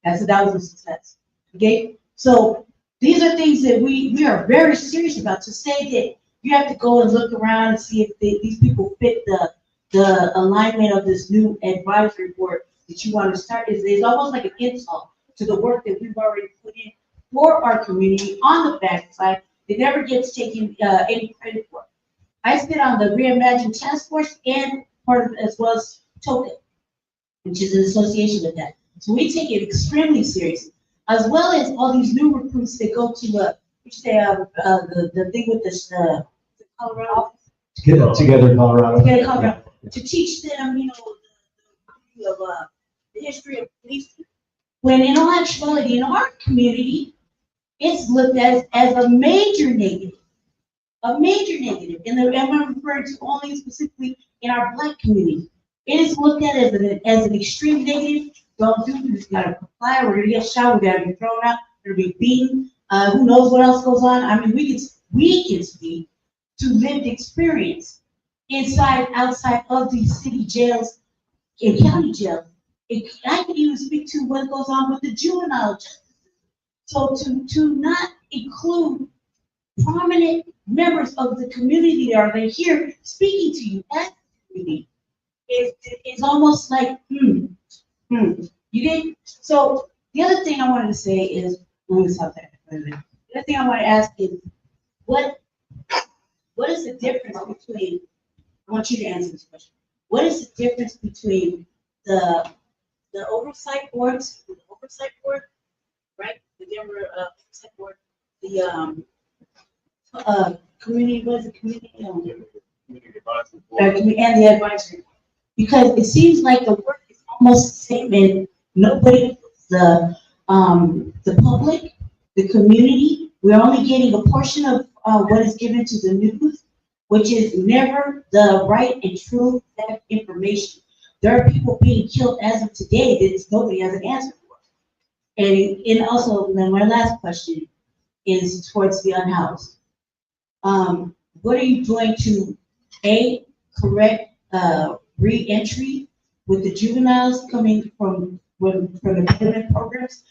That was a success. Okay, so these are things that we are very serious about. To say that you have to go and look around and see if these people fit the alignment of this new advisory board that you want to start is almost like an insult to the work that we've already put in for our community on the backside that never gets taken any credit for. I sit on the Reimagine Task Force and part of as well as TOCA, which is an association with that. So we take it extremely seriously, as well as all these new recruits that go to the thing with this Colorado. Together, Colorado. Together, Colorado, to teach them, the history of policing. When in all actuality, in our community, it's looked at as a major negative. A major negative, and I'm referring to only specifically in our Black community. It is looked at as an extreme negative. Don't do this. Gotta comply. We're gonna get shot. We gotta be thrown out. We're gonna be beaten. Who knows what else goes on? I mean, we can speak to lived experience inside, outside of these city jails and county jails. I can even speak to what goes on with the juvenile justice. So to not include prominent members of the community, are they here speaking to you as a community? It's almost like, You did. So the other thing I wanted to say is, let me stop there. The other thing I want to ask is, what is the difference between? I want you to answer this question. What is the difference between the oversight boards, right? The Denver oversight board, the community, what is it, community? Community advisory board. And the advisory. Because it seems like the work is almost the same, and nobody, the public, the community, we're only getting a portion of what is given to the news, which is never the right and true fact information. There are people being killed as of today that nobody has an answer for. And also, then my last question is towards the unhoused. What are you doing to correct re-entry with the juveniles coming from the government programs,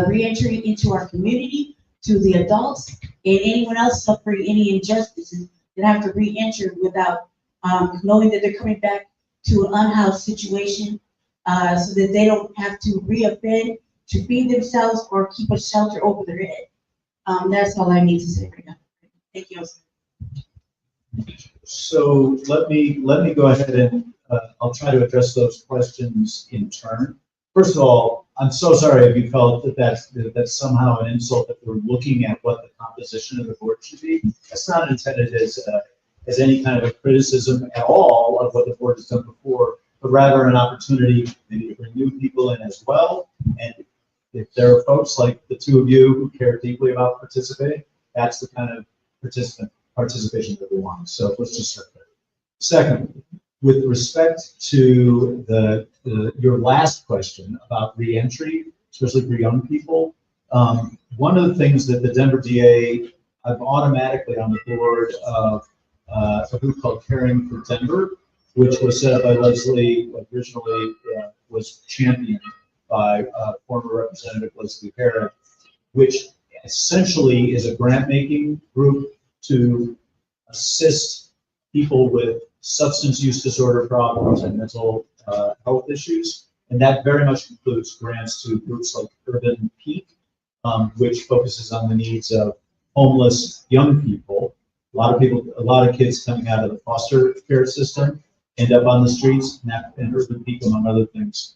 re-entry into our community, to the adults and anyone else suffering any injustices that have to re-enter without knowing that they're coming back to an unhoused situation, so that they don't have to re-offend, to feed themselves or keep a shelter over their head. That's all I need to say right now. Thank you. So let me go ahead and I'll try to address those questions in turn. First of all, I'm so sorry if you felt that that's somehow an insult that we're looking at what the composition of the board should be. That's not intended as any kind of a criticism at all of what the board has done before, but rather an opportunity maybe to bring new people in as well. And if there are folks like the two of you who care deeply about participating, that's the kind of participation that we want. So let's just start there. Second, with respect to your last question about reentry, especially for young people, one of the things that the Denver DA, I'm automatically on the board of a group called Caring for Denver, which was set up by Leslie, originally was championed by former Representative Leslie Parra, which essentially is a grant-making group to assist people with substance use disorder problems and mental health issues. And that very much includes grants to groups like Urban Peak, which focuses on the needs of homeless young people. A lot of kids coming out of the foster care system end up on the streets, and Urban Peak, among other things,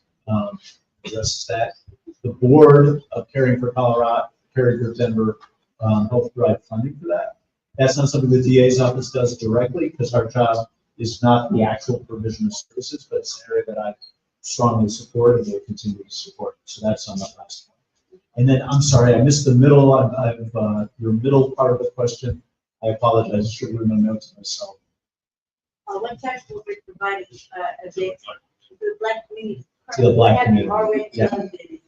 addresses that. The board of Caring for Colorado, Caring for Denver, helps provide funding for that. That's not something the DA's office does directly, because our job is not the actual provision of services, but it's an area that I strongly support and will continue to support. So that's on that last one. And then, I'm sorry, I missed the middle of your middle part of the question. I apologize, I should have written a note to myself. What tax will be provided, a bit to the black community? To the black Have community, already yeah. done this,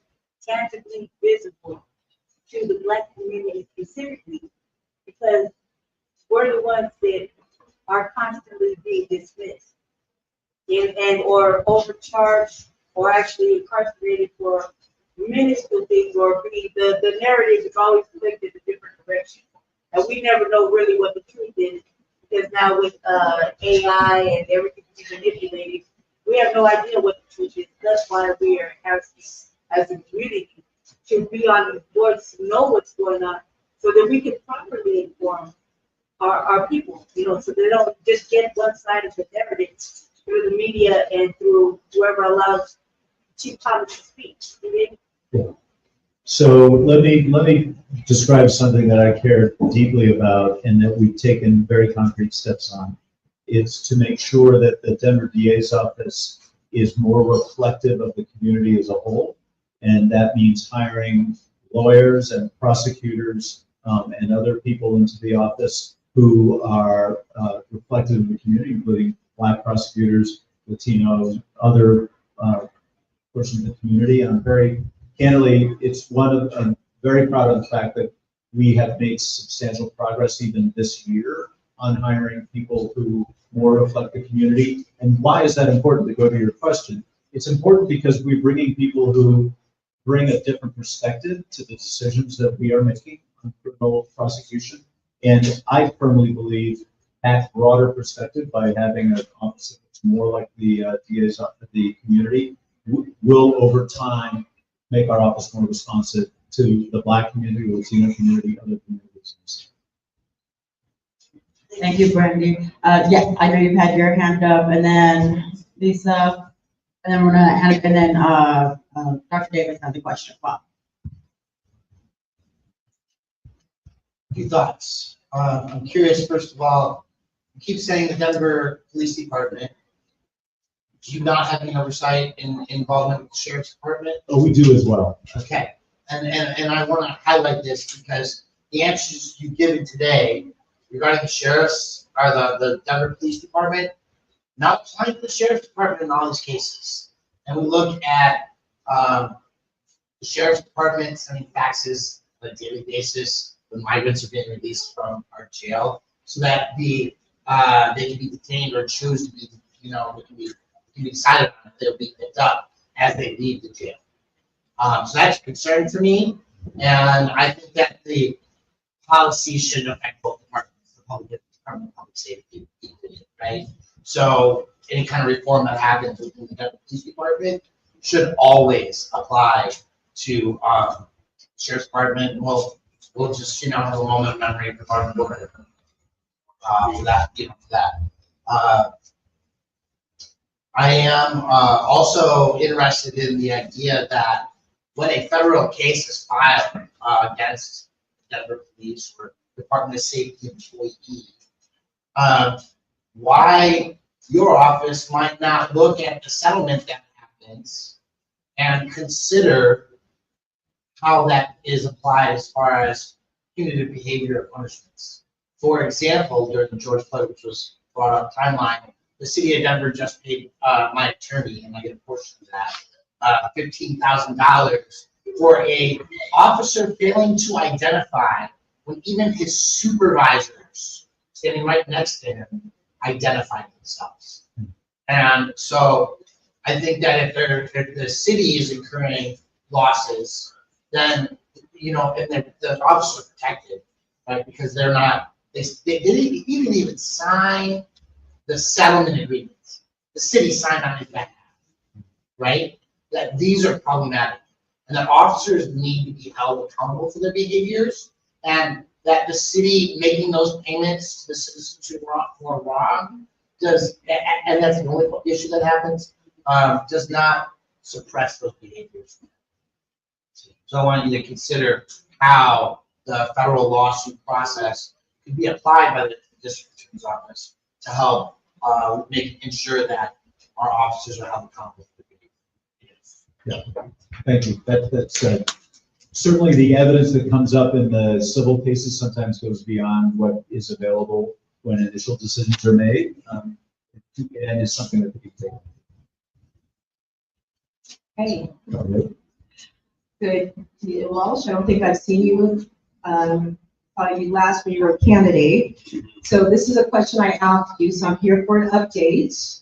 tangibly visible to the black community specifically, because we're the ones that are constantly being dismissed and or overcharged or actually incarcerated for minuscule things, or the narrative is always flipped in a different direction. And we never know really what the truth is, because now with AI and everything being manipulated, we have no idea what the truth is. That's why we are asking as a community to be on the board, to know what's going on, so that we can properly inform our people, so they don't just get one side of the narrative through the media and through whoever allows cheap politics to speak. So let me describe something that I care deeply about and that we've taken very concrete steps on. It's to make sure that the Denver DA's office is more reflective of the community as a whole. And that means hiring lawyers and prosecutors and other people into the office who are reflective of the community, including Black prosecutors, Latinos, other portions of the community. I'm very candidly, I'm very proud of the fact that we have made substantial progress even this year on hiring people who more reflect the community. And why is that important, to go to your question? It's important because we're bringing people who bring a different perspective to the decisions that we are making on criminal prosecution. And I firmly believe that broader perspective, by having an office that's more like the DA's office, the community, will over time make our office more responsive to the Black community, Latino community, other communities. Thank you, Brandy. Yeah, I know you've had your hand up, and then Lisa, and then we're gonna hand it, and then Dr. Davis has a question. Wow. Few thoughts. I'm curious, first of all, you keep saying the Denver Police Department. Do you not have any oversight and involvement with the Sheriff's Department? Oh, we do as well. Okay, and I want to highlight this because the answers you've given today regarding the sheriffs or the Denver Police Department, not applying to the Sheriff's Department in all these cases. And we look at the Sheriff's Department sending faxes on a daily basis when migrants are being released from our jail, so that they can be detained or choose to be, they can be decided on if they'll be picked up as they leave the jail. So that's a concern for me, and I think that the policy should affect both departments, the public department, public safety, right? So any kind of reform that happens within the Denver Police Department should always apply to Sheriff's Department. We'll just have a moment of memory for Department for that. I am also interested in the idea that when a federal case is filed against Denver Police or Department of Safety employee, why your office might not look at the settlement that happens and consider how that is applied as far as punitive behavior punishments. For example, during the George Floyd, which was brought up timeline, the city of Denver just paid my attorney, and I get a portion of that, $15,000 for a officer failing to identify when even his supervisors standing right next to him identified themselves. And so I think that if the city is incurring losses, then and the officers are protected, right? Because they're not, they didn't even sign the settlement agreements. The city signed on his behalf, right? That these are problematic, and that officers need to be held accountable for their behaviors, and that the city making those payments to the citizens who are wrong and that's the only issue that happens, does not suppress those behaviors. So I want you to consider how the federal lawsuit process can be applied by the district attorney's office to help ensure that our officers are held accountable for the behavior. Yeah, thank you. That's Certainly, the evidence that comes up in the civil cases sometimes goes beyond what is available when initial decisions are made, and is something that could be taken. Hey, good. Yeah, Walsh, I don't think I've seen you, you last when you were a candidate. So this is a question I asked you, so I'm here for an update.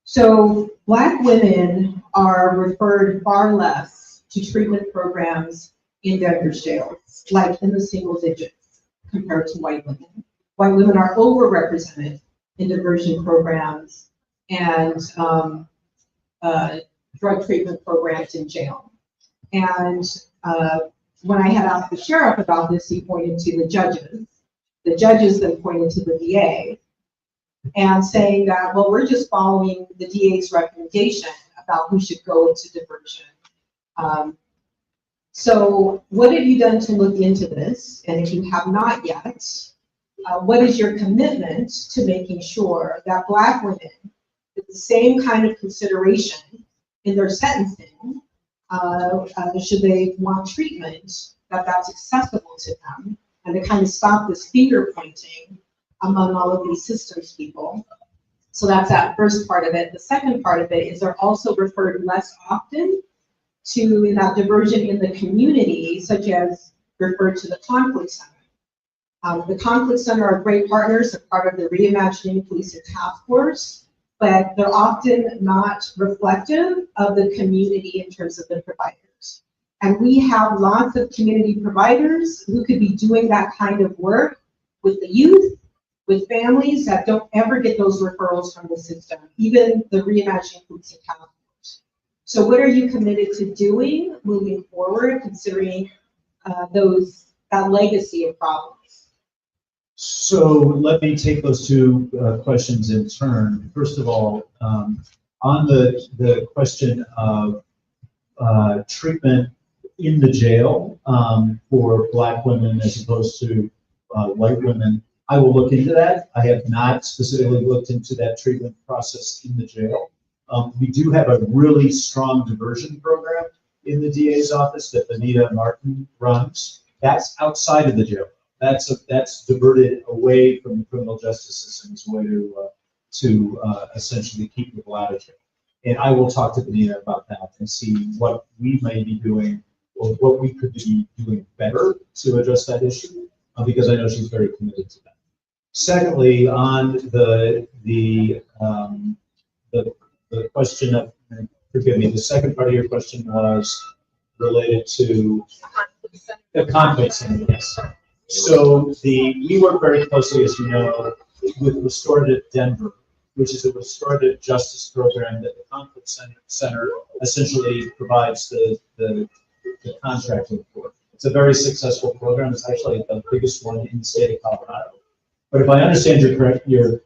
So Black women are referred far less to treatment programs in Denver's jails, like in the single digits compared to white women. White women are overrepresented in diversion programs and drug treatment programs in jail. And when I had asked the sheriff about this, he pointed to the judges. The judges then pointed to the DA and saying that, well, we're just following the DA's recommendation about who should go into diversion. So what have you done to look into this? And if you have not yet, what is your commitment to making sure that Black women get the same kind of consideration in their sentencing, should they want treatment, that's accessible to them, and to kind of stop this finger pointing among all of these systems people? So that's that first part of it. The second part of it is they're also referred less often to that diversion in the community, such as referred to the conflict center. The conflict center are great partners, they're part of the Reimagining Policing Task Force, but they're often not reflective of the community in terms of the providers. And we have lots of community providers who could be doing that kind of work with the youth, with families that don't ever get those referrals from the system, even the Reimagining Policing Task Force. So what are you committed to doing moving forward, considering that legacy of problems? So let me take those two questions in turn. First of all, on the question of treatment in the jail for Black women as opposed to white women, I will look into that. I have not specifically looked into that treatment process in the jail. We do have a really strong diversion program in the DA's office that Benita Martin runs. That's outside of the jail. That's diverted away from the criminal justice system as a way to essentially keep people out of jail. And I will talk to Benita about that and see what we may be doing or what we could be doing better to address that issue, because I know she's very committed to that. Secondly, on the question of, forgive me, the second part of your question was related to the conflict center. Yes. So we work very closely, as you know, with Restorative Denver, which is a restorative justice program that the conflict center essentially provides the contracting for. It's a very successful program. It's actually the biggest one in the state of Colorado. But if I understand your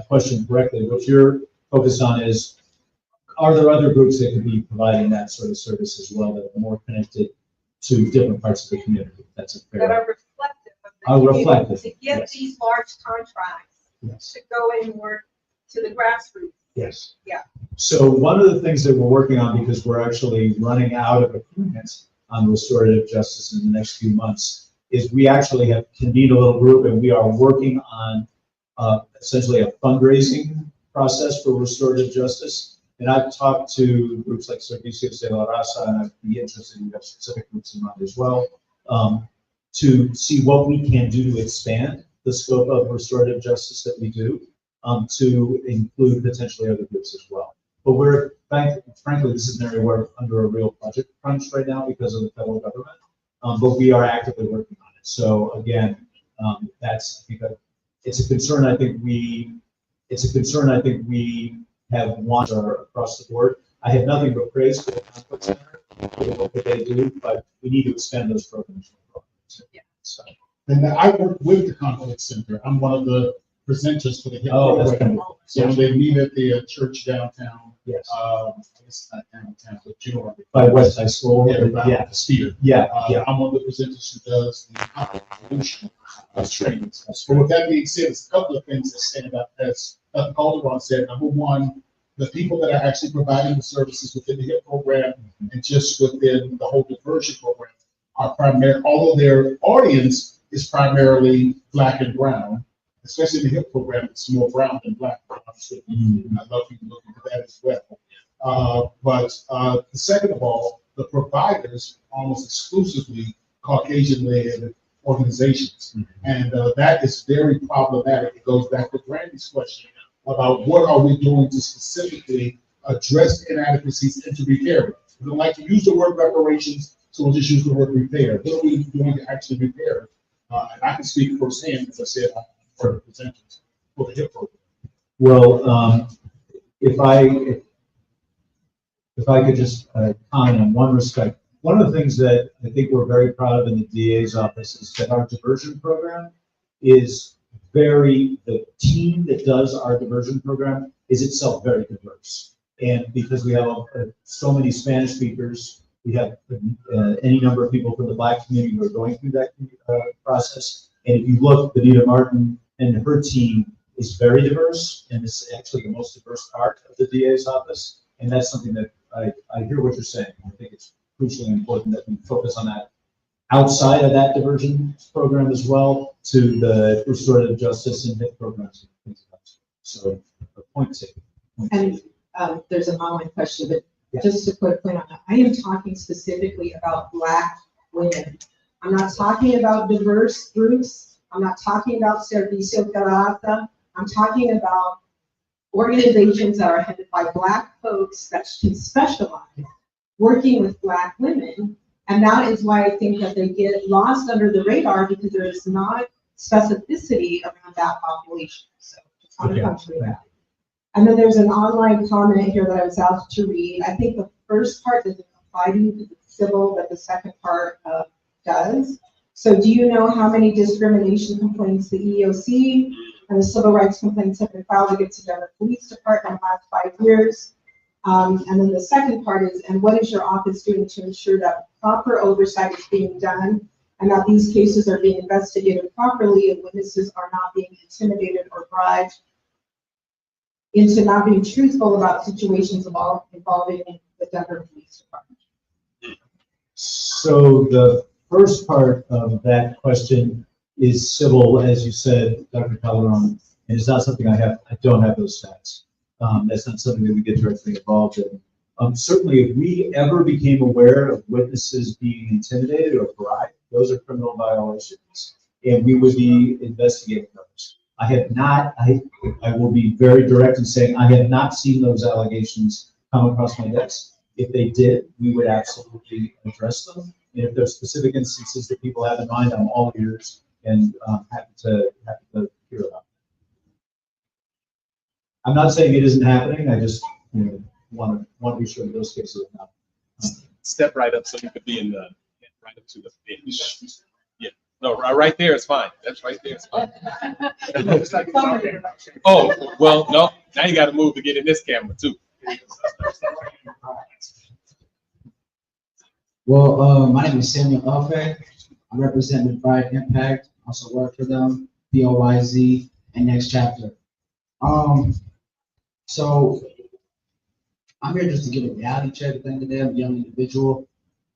question correctly, what you're focused on is, are there other groups that could be providing that sort of service as well that are more connected to different parts of the community? That's a fair. That are reflective of the Are community, reflective, to get yes. these large contracts Yes. to go and work to the grassroots. Yes. Yeah. So one of the things that we're working on, because we're actually running out of agreements on restorative justice in the next few months, is we actually have convened a little group and we are working on essentially a fundraising process for restorative justice. And I've talked to groups like Servicios de la Raza, and I'd be interested in have specific groups in mind as well, to see what we can do to expand the scope of restorative justice that we do, to include potentially other groups as well. But frankly, this is an area we're under a real budget crunch right now because of the federal government, but we are actively working on it. So again, that's because it's a concern I think we have launched across the board. I have nothing but praise for the conflict center for the work that they do, but we need to expand those programs. Yeah. So. And I work with the conflict center. I'm one of the presenters for the HIP Oh, that's program. wonderful. So they meet at the church downtown. Yes. I guess it's not downtown, but you know. By West High School. Yeah, the Spear. Yeah. I'm one of the presenters who does the conflict resolution trainings. But with that being said, there's a couple of things that stand out, as Calderon said. Number one, the people that are actually providing the services within the HIP program and just within the whole diversion program are primary, although their audience is primarily Black and brown, especially in the HIP program, it's more brown than Black. Obviously. I love people looking at that as well. But second of all, the providers almost exclusively Caucasian-led organizations. And that is very problematic. It goes back to Brandy's question about what are we doing to specifically address inadequacies and to repair it. We don't like to use the word reparations, so we'll just use the word repair. What are we doing to actually repair it? And I can speak firsthand, as I said, I'm for the presenters for the HIP program. Well, if I could just comment on one respect. One of the things that I think we're very proud of in the DA's office is that our diversion program is the team that does our diversion program is itself very diverse. And because we have so many Spanish speakers, we have any number of people from the Black community who are going through that process. And if you look, Benita Martin and her team is very diverse, and it's actually the most diverse part of the DA's office. And that's something that I hear what you're saying. I think it's crucially important that we focus on that outside of that diversion program as well to the restorative justice and HIP programs. And things like that. So, point taken. And there's an online question, but Yeah. just to put a point on that, I am talking specifically about Black women. I'm not talking about diverse groups. I'm not talking about Servicio Carata. I'm talking about organizations that are headed by Black folks that can specialize working with Black women. And that is why I think that they get lost under the radar, because there is not specificity around that population. So just want to come to that. And then there's an online comment here that I was asked to read. I think the first part doesn't apply to you because it's civil, but the second part does. So do you know how many discrimination complaints the EEOC and the civil rights complaints have been filed against the Denver Police Department in the last 5 years? And then the second part is, and what is your office doing to ensure that proper oversight is being done and that these cases are being investigated properly and witnesses are not being intimidated or bribed into not being truthful about situations involving the Denver Police Department? So the first part of that question is civil, as you said, Dr. Calderon, and it's not something I don't have those stats. That's not something that we get directly involved in. Certainly, if we ever became aware of witnesses being intimidated or bribed, those are criminal violations, and we would be investigating those. I have not, I will be very direct in saying I have not seen those allegations come across my desk. If they did, we would absolutely address them. And if there's specific instances that people have in mind, I'm all ears and happy to hear about them. I'm not saying it isn't happening. I just want to be sure that those cases are not. Step right up so you could be in the, right up to the bench. Yeah, no, right there is fine. That's right there is fine. It's like it's out there. Oh, well, no, now you gotta move to get in this camera too. Well, my name is Samuel Elfay. I represent the Pride Impact, also work for them, BOYZ, and Next Chapter. So I'm here just to give a reality check at the end of the day. I'm a young individual.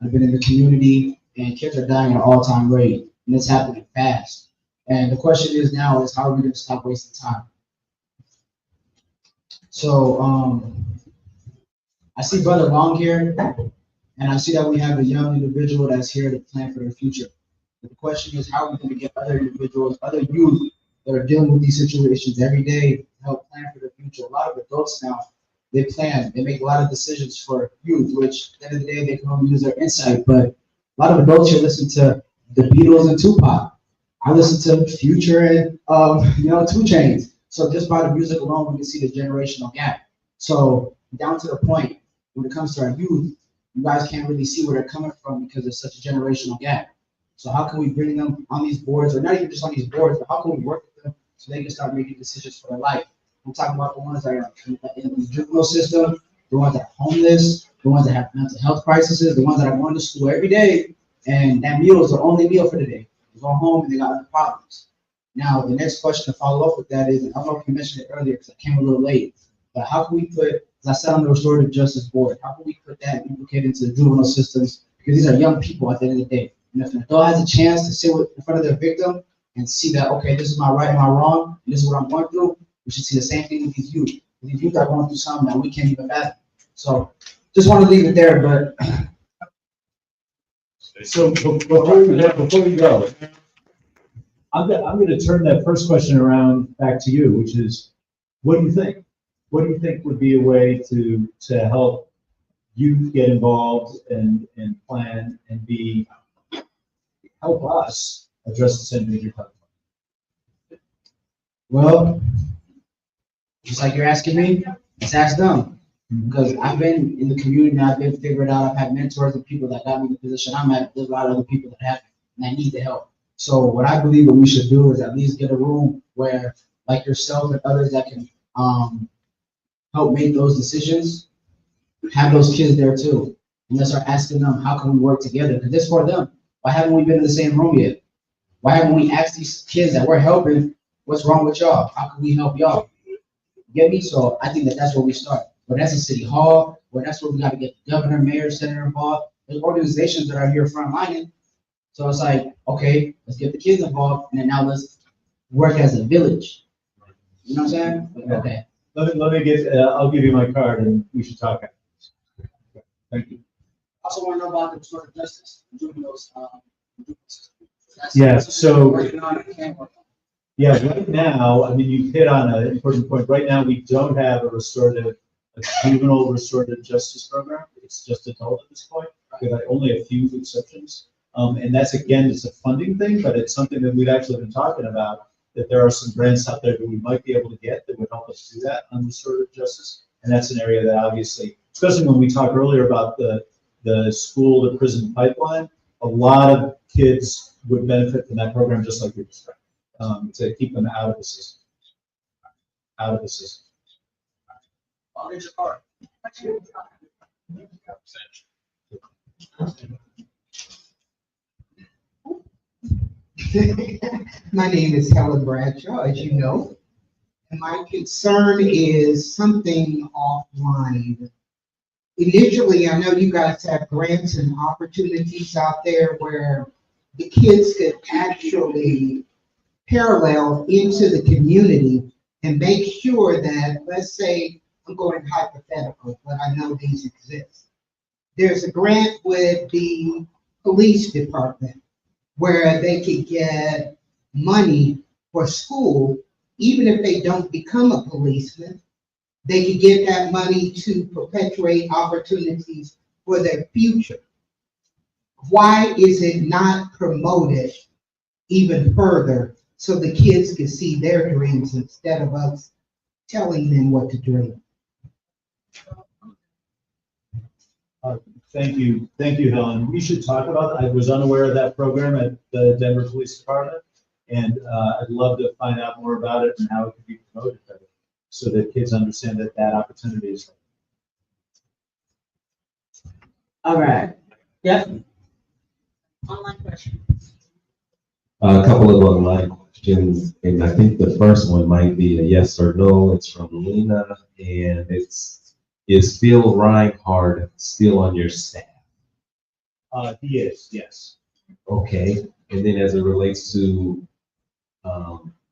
I've been in the community, and kids are dying at an all-time rate, and it's happening fast. And the question is now is how are we going to stop wasting time? So I see Brother Long here, and I see that we have a young individual that's here to plan for the future. But the question is, how are we going to get other individuals, other youth that are dealing with these situations every day to help plan for the future? A lot of adults now, they plan, they make a lot of decisions for youth, which at the end of the day, they can only use their insight. But a lot of adults here listen to the Beatles and Tupac. I listen to Future and 2 Chainz. So just by the music alone, we can see the generational gap. So down to the point, when it comes to our youth, you guys can't really see where they're coming from because there's such a generational gap. So how can we bring them on these boards, or not even just on these boards, but how can we work with them so they can start making decisions for their life? I'm talking about the ones that are in the juvenile system, the ones that are homeless, the ones that have mental health crises, the ones that are going to school every day, and that meal is their only meal for the day. They go home and they got other problems. Now, the next question to follow up with that is, and I don't know if you mentioned it earlier because I came a little late, but how can we put As I sat on the restorative justice board, how can we put that and implicate into the juvenile systems? Because these are young people at the end of the day. And if an adult has a chance to sit in front of their victim and see that, okay, this is my right and my wrong, and this is what I'm going through, we should see the same thing with these youth. These youth are going through something that we can't even fathom. So just want to leave it there, but So before we go, I'm gonna turn that first question around back to you, which is, what do you think? What do you think would be a way to help youth get involved and plan and help us address the same thing you're talking about? well, just like you're asking me, let's ask them. Because I've been in the community, I've been figured out, I've had mentors and people that got me in the position I'm at. There's a lot of other people that haven't, and I need the help. So what I believe what we should do is at least get a room where, like yourself and others that can help make those decisions, have those kids there too. And let's start asking them, how can we work together? Because this is for them. Why haven't we been in the same room yet? Why haven't we asked these kids that we're helping, what's wrong with y'all? How can we help y'all? Get me? So I think that's where we start. But that's a city hall, where that's where we got to get the governor, mayor, senator involved. There's organizations that are here frontlining. So it's like, okay, let's get the kids involved, and then now let's work as a village. You know what I'm saying? Okay. Let me get, I'll give you my card and we should talk after this. Thank you. Also want to know about the restorative justice, juveniles. Yeah, so- Working on it, can't work on it. Yeah, right now, I mean, you hit on an important point. Right now, we don't have a juvenile restorative justice program. It's just adult at this point. We have only a few exceptions. And that's, again, it's a funding thing, but it's something that we've actually been talking about, that there are some grants out there that we might be able to get that would help us do that on restorative justice. And that's an area that obviously, especially when we talked earlier about the school to prison pipeline, a lot of kids would benefit from that program, just like you described, to keep them out of the system. Out of the system. I'll get your card. My name is Helen Bradshaw, as you know. And my concern is something offline. Initially, I know you guys have grants and opportunities out there where the kids could actually parallel into the community and make sure that, let's say, I'm going hypothetical, but I know these exist. There's a grant with the police department where they could get money for school, even if they don't become a policeman. They could get that money to perpetuate opportunities for their future. Why is it not promoted even further so the kids can see their dreams instead of us telling them what to dream? Thank you, Helen. We should talk about, I was unaware of that program at the Denver Police Department, and I'd love to find out more about it and how it can be promoted better, so that kids understand that opportunity is. All right. Yep. Online question. A couple of online questions, and I think the first one might be a yes or no. It's from Lena, and is Phil Reinhardt still on your staff? He is, yes. Okay, and then as it relates to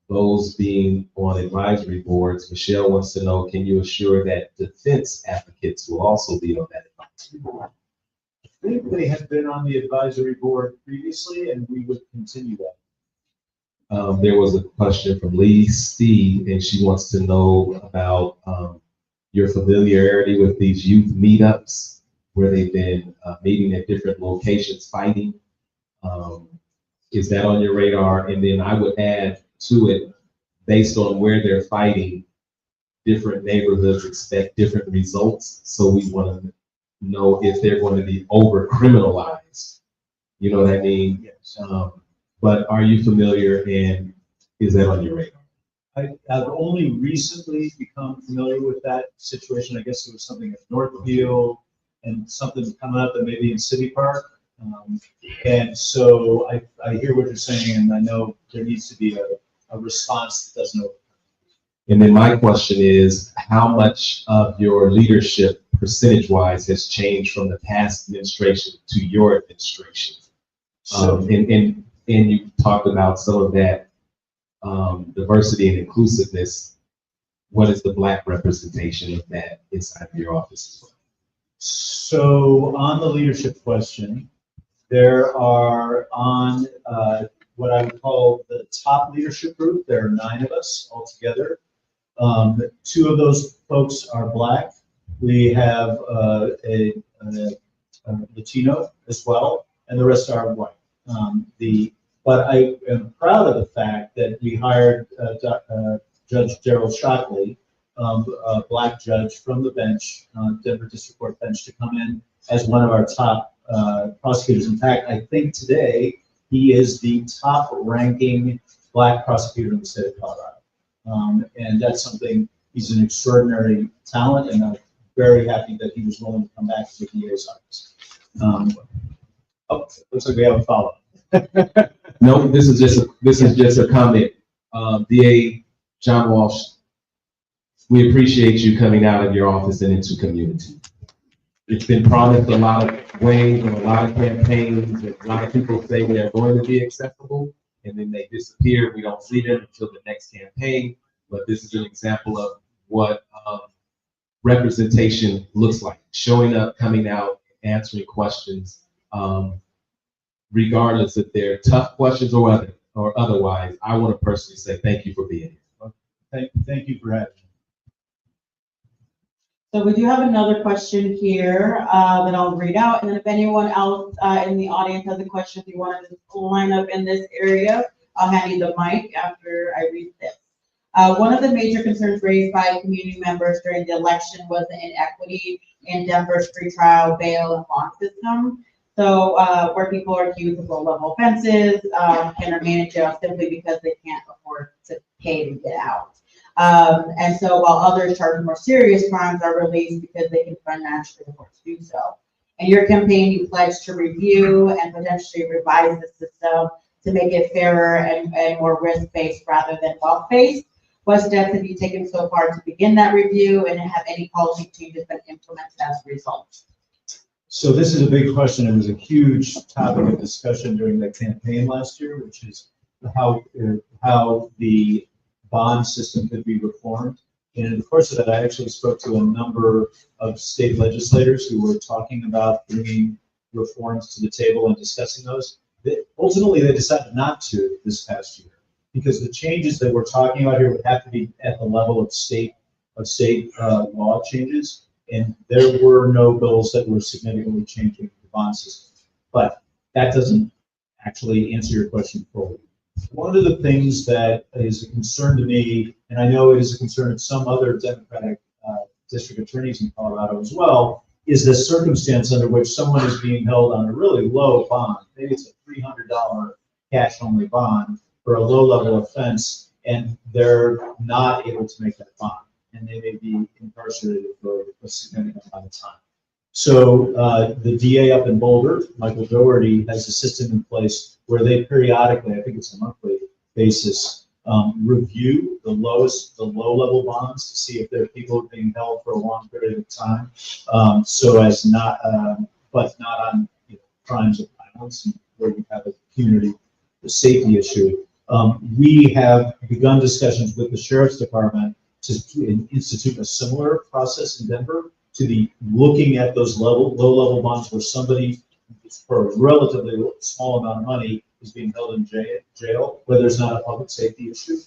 those being on advisory boards, Michelle wants to know, can you assure that defense advocates will also be on that advisory board? I think they had been on the advisory board previously, and we would continue that. There was a question from Lee Steve, and she wants to know about your familiarity with these youth meetups where they've been meeting at different locations fighting. Is that on your radar? And then I would add to it, based on where they're fighting, different neighborhoods expect different results. So we want to know if they're going to be over criminalized. You know what I mean? Yes. But are you familiar, and is that on your radar? I've only recently become familiar with that situation. I guess it was something at Northfield and something coming up that maybe in City Park. And so I hear what you're saying, and I know there needs to be a response that doesn't And then my question is, how much of your leadership percentage-wise has changed from the past administration to your administration? And you talked about some of that diversity and inclusiveness. What is the Black representation of that inside of your office as well? So on the leadership question, there are on what I would call the top leadership group, there are 9 of us altogether. 2 of those folks are Black. We have a Latino as well, and the rest are white. But I am proud of the fact that we hired Judge Gerald Shockley, a Black judge from the bench, Denver District Court bench, to come in as one of our top prosecutors. In fact, I think today he is the top ranking Black prosecutor in the state of Colorado. And that's something, he's an extraordinary talent, and I'm very happy that he was willing to come back to the DA's office. Looks like we have a follow-up. No, this is just a comment. DA John Walsh, we appreciate you coming out of your office and into community. It's been promised a lot of ways and a lot of campaigns, and a lot of people say they're going to be accessible, and then they disappear. We don't see them until the next campaign. But this is an example of what representation looks like: showing up, coming out, answering questions, regardless if they're tough questions or otherwise. I want to personally say thank you for being here. Thank you for having me. So we do have another question here that I'll read out, and then if anyone else in the audience has a question, if you want to line up in this area, I'll hand you the mic after I read this. One of the major concerns raised by community members during the election was the inequity in Denver's pretrial bail and bond system. So where people are accused of low-level offenses can remain in jail simply because they can't afford to pay to get out. And so while others charged with more serious crimes are released because they can financially afford to do so. In your campaign, you pledged to review and potentially revise the system to make it fairer and more risk-based rather than wealth-based. What steps have you taken so far to begin that review, and have any policy changes been implemented as a result? So this is a big question. It was a huge topic of discussion during the campaign last year, which is how the bond system could be reformed. And in the course of that, I actually spoke to a number of state legislators who were talking about bringing reforms to the table and discussing those. Ultimately, they decided not to this past year, because the changes that we're talking about here would have to be at the level of state law changes, and there were no bills that were significantly changing the bond system. But that doesn't actually answer your question fully. One of the things that is a concern to me, and I know it is a concern of some other Democratic district attorneys in Colorado as well, is the circumstance under which someone is being held on a really low bond. Maybe it's a $300 cash-only bond for a low-level offense, and they're not able to make that bond, and they may be incarcerated for a significant amount of time. So the DA up in Boulder, Michael Doherty, has a system in place where they periodically, I think it's a monthly basis, review the low-level bonds to see if there are people being held for a long period of time, so as not, but not on crimes of violence where you have a community safety issue. We have begun discussions with the Sheriff's Department to institute a similar process in Denver, to be looking at those low-level bonds where somebody, for a relatively small amount of money, is being held in jail, where there's not a public safety issue,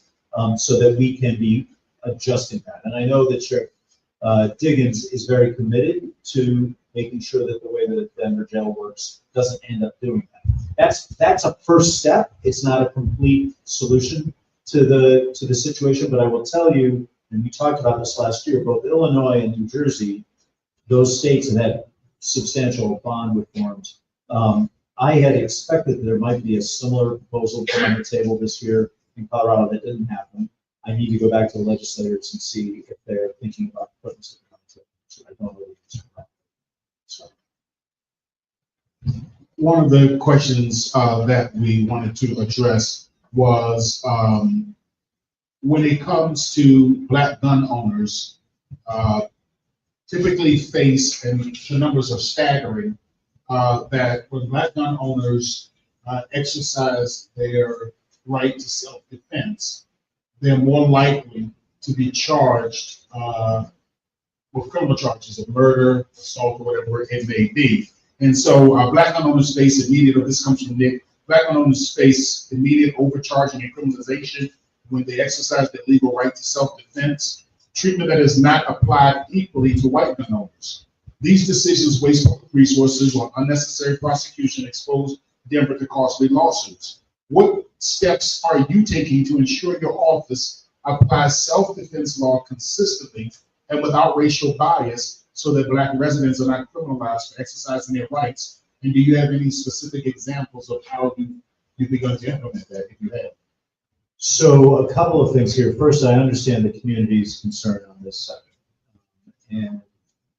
so that we can be adjusting that. And I know that Sheriff Diggins is very committed to making sure that the way that the Denver jail works doesn't end up doing that. That's a first step. It's not a complete solution to the situation, but I will tell you, and we talked about this last year, both Illinois and New Jersey, those states have had substantial bond reforms. I had expected there might be a similar proposal put on the table this year in Colorado. That didn't happen. I need to go back to the legislators and see if they're thinking about putting something on the table. So I don't really answer that. So. One of the questions that we wanted to address was when it comes to black gun owners, typically face, and the numbers are staggering, that when black gun owners exercise their right to self-defense, they're more likely to be charged with criminal charges of murder, assault, or whatever it may be. And so black gun owners face immediate, this comes from Nick, black gun owners face immediate overcharging and criminalization when they exercise their legal right to self-defense, treatment that is not applied equally to white gun owners. These decisions waste public resources on unnecessary prosecution, expose Denver to costly lawsuits. What steps are you taking to ensure your office applies self-defense law consistently and without racial bias so that black residents are not criminalized for exercising their rights? And do you have any specific examples of how you've begun to implement that, if you have? So a couple of things here. First, I understand the community's concern on this subject. And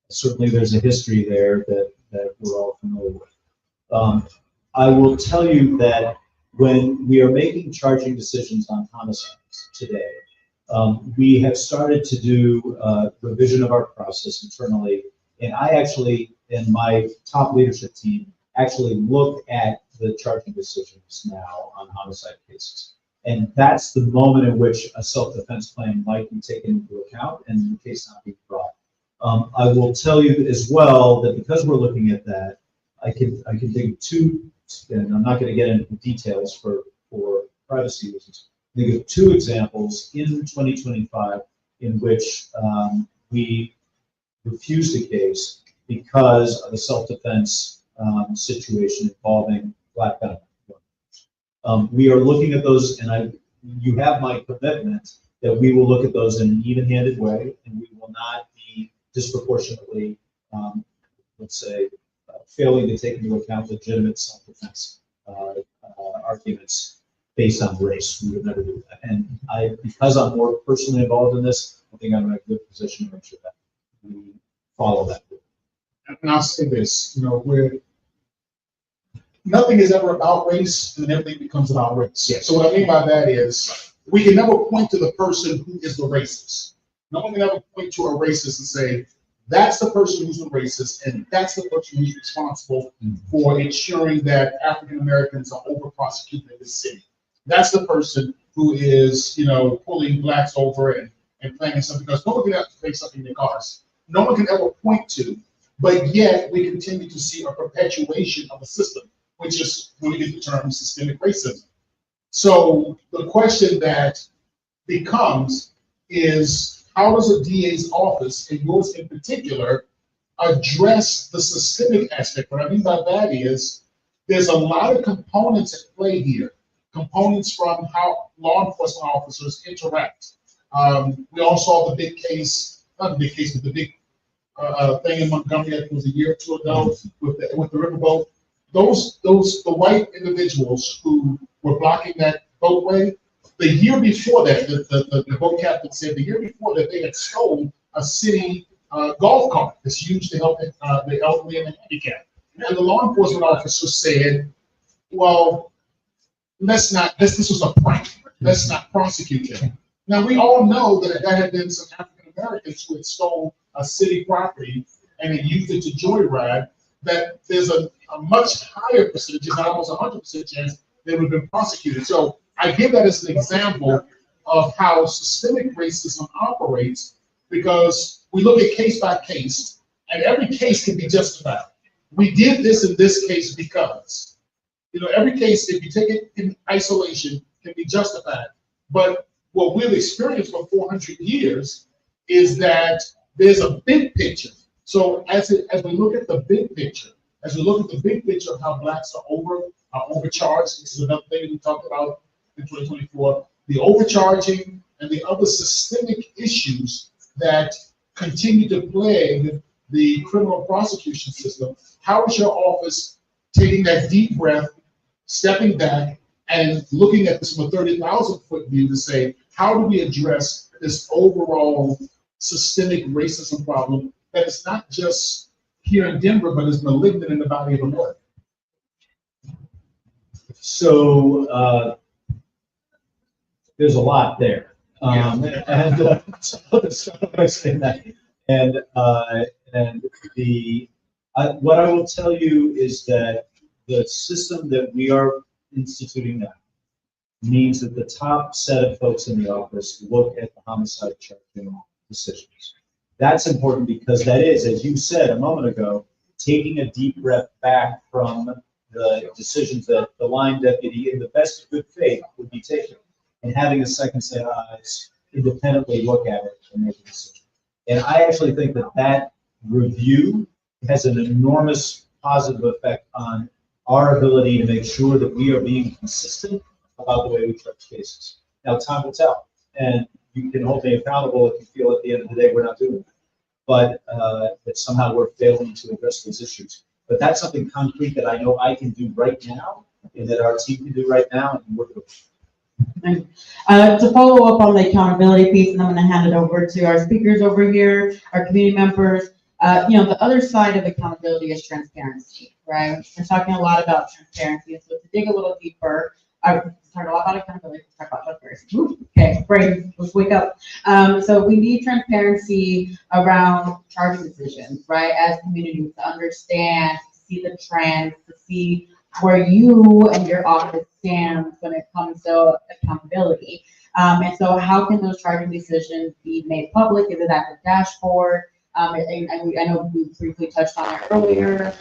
certainly there's a history there that we're all familiar with. I will tell you that when we are making charging decisions on homicides today, we have started to do revision of our process internally. And I actually, and my top leadership team, actually look at the charging decisions now on homicide cases. And that's the moment in which a self-defense claim might be taken into account and the case not be brought. I will tell you as well that because we're looking at that, I can think of two, and I'm not going to get into details for privacy reasons. Think of two examples in 2025 in which we refused a case because of a self-defense situation involving black gun owners. We are looking at those, and you have my commitment that we will look at those in an even-handed way, and we will not be disproportionately, let's say, failing to take into account legitimate self-defense arguments based on race. We would never do that. And because I'm more personally involved in this, I think I'm in a good position to make sure that we follow that. And I'll say this, nothing is ever about race, and everything becomes about race. Yes. So what I mean by that is, we can never point to the person who is the racist. No one can ever point to a racist and say, that's the person who's the racist, and that's the person who's responsible for ensuring that African Americans are over prosecuted in this city. That's the person who is, pulling blacks over and planning something, because no one can ever make something in their cars. No one can ever point to, but yet we continue to see a perpetuation of a system, which is when we get the term systemic racism. So the question that becomes is, how does a DA's office, and yours in particular, address the systemic aspect? What I mean by that is, there's a lot of components at play here. Components from how law enforcement officers interact. We all saw the big case, not the big case, but the big thing in Montgomery, I think it was a year or two ago, with the riverboat. The white individuals who were blocking that boatway, the year before that, the boat captain said the year before that they had stolen a city golf cart that's used to help the elderly and the handicapped. And the law enforcement officer said, well, this was a prank. Let's not prosecute them. Now, we all know that there had been some African Americans who had stolen a city property and had used it to joyride, that there's a much higher percentage, almost 100% chance they would have been prosecuted. So I give that as an example of how systemic racism operates, because we look at case by case, and every case can be justified. We did this in this case because, every case, if you take it in isolation, can be justified. But what we've experienced for 400 years is that there's a big picture. So as we look at the big picture, of how blacks are overcharged, this is another thing we talked about in 2024, the overcharging and the other systemic issues that continue to plague the criminal prosecution system. How is your office taking that deep breath, stepping back, and looking at this from a 30,000-foot view to say, how do we address this overall systemic racism problem that is not just here in Denver, but is malignant in the body of America? So there's a lot there. So start by saying that. And what I will tell you is that the system that we are instituting now means that the top set of folks in the office look at the homicide charging decisions. That's important because that is, as you said a moment ago, taking a deep breath back from the decisions that the line deputy, in the best of good faith, would be taking, and having a second set of eyes independently look at it and make a decision. And I actually think that that review has an enormous positive effect on our ability to make sure that we are being consistent about the way we charge cases. Now, time will tell, and you can hold me accountable if you feel at the end of the day we're not doing that. But that somehow we're failing to address those issues. But that's something concrete that I know I can do right now, and that our team can do right now, and we're doing. To follow up on the accountability piece, and I'm going to hand it over to our speakers over here, our community members. The other side of accountability is transparency, right? We're talking a lot about transparency. So to dig a little deeper, I've talked a lot about accountability. Let's talk about what first. Okay, brain, let's wake up. So we need transparency around charging decisions, right? As communities, to understand, to see the trends, to see where you and your office stands when it comes to accountability. And so how can those charging decisions be made public? Is it at the dashboard? I know we briefly touched on it earlier.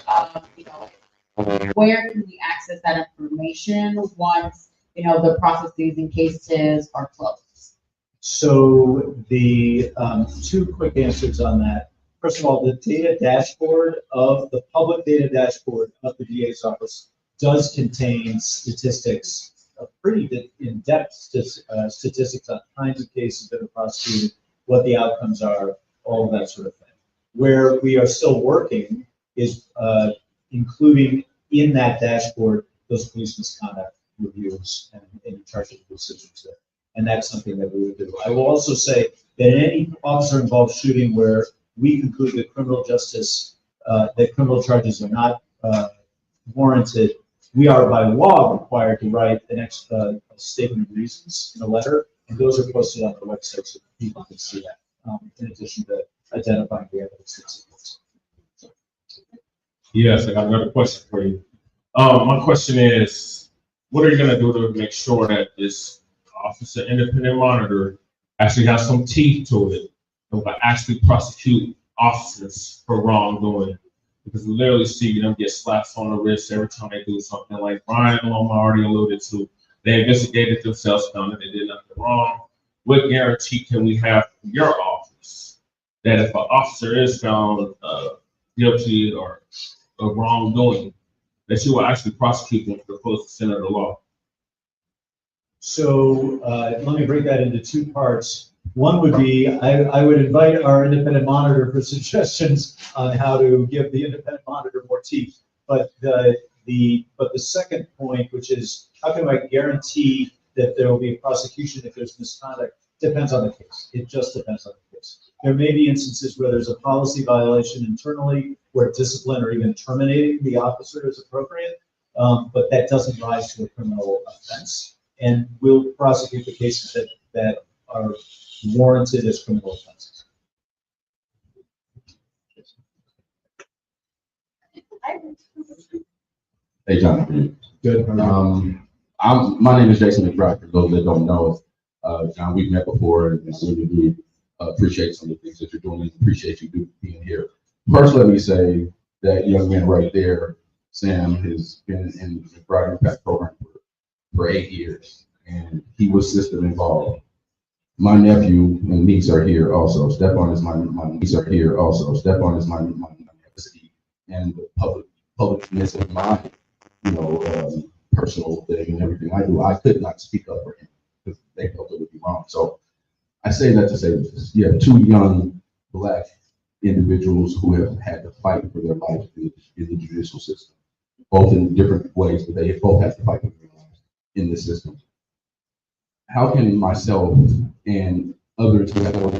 Where can we access that information once, the processes and cases are closed? So the two quick answers on that. First of all, the data dashboard of the public data dashboard of the DA's office does contain statistics, pretty in-depth statistics on kinds of cases that are prosecuted, what the outcomes are, all of that sort of thing. Where we are still working is including in that dashboard those police misconduct reviews and charging decisions there. And that's something that we would do. I will also say that in any officer-involved shooting where we conclude that criminal justice, that criminal charges are not warranted, we are by law required to write an statement of reasons in a letter, and those are posted on the website so people can see that, in addition to identifying the evidence that supports. Yes, I got another question for you. My question is, what are you gonna do to make sure that this officer independent monitor actually has some teeth to it, and will actually prosecute officers for wrongdoing? Because we literally see them get slaps on the wrist every time they do something, like Brian Loma already alluded to. They investigated themselves, found that they did nothing wrong. What guarantee can we have from your office that if an officer is found guilty or of wrongdoing, that you will actually prosecute them for the full extent of the law? So let me break that into two parts. One would be, I would invite our independent monitor for suggestions on how to give the independent monitor more teeth. But the second point, which is how can I guarantee that there will be a prosecution if there's misconduct, depends on the case. It just depends on the case. There may be instances where there's a policy violation internally where discipline or even terminating the officer is appropriate, but that doesn't rise to a criminal offense. And we'll prosecute the cases that are warranted as criminal offenses. Hey, John. Good. My name is Jason McBride. For those that don't know, John, we've met before, and we really appreciate some of the things that you're doing, and appreciate you being here. First, let me say that young man right there, Sam, has been in the McBride Impact Program for 8 years, and he was system involved. My nephew and niece are here also. Stephon is my niece are here also. Stephon is my nephew, and the publicness of my, personal thing and everything I do, I could not speak up for him because they felt it would be wrong. So I say that to say this. You have two young Black individuals who have had to fight for their lives in the judicial system, both in different ways, but they both have to fight for their lives in the system. How can myself and others develop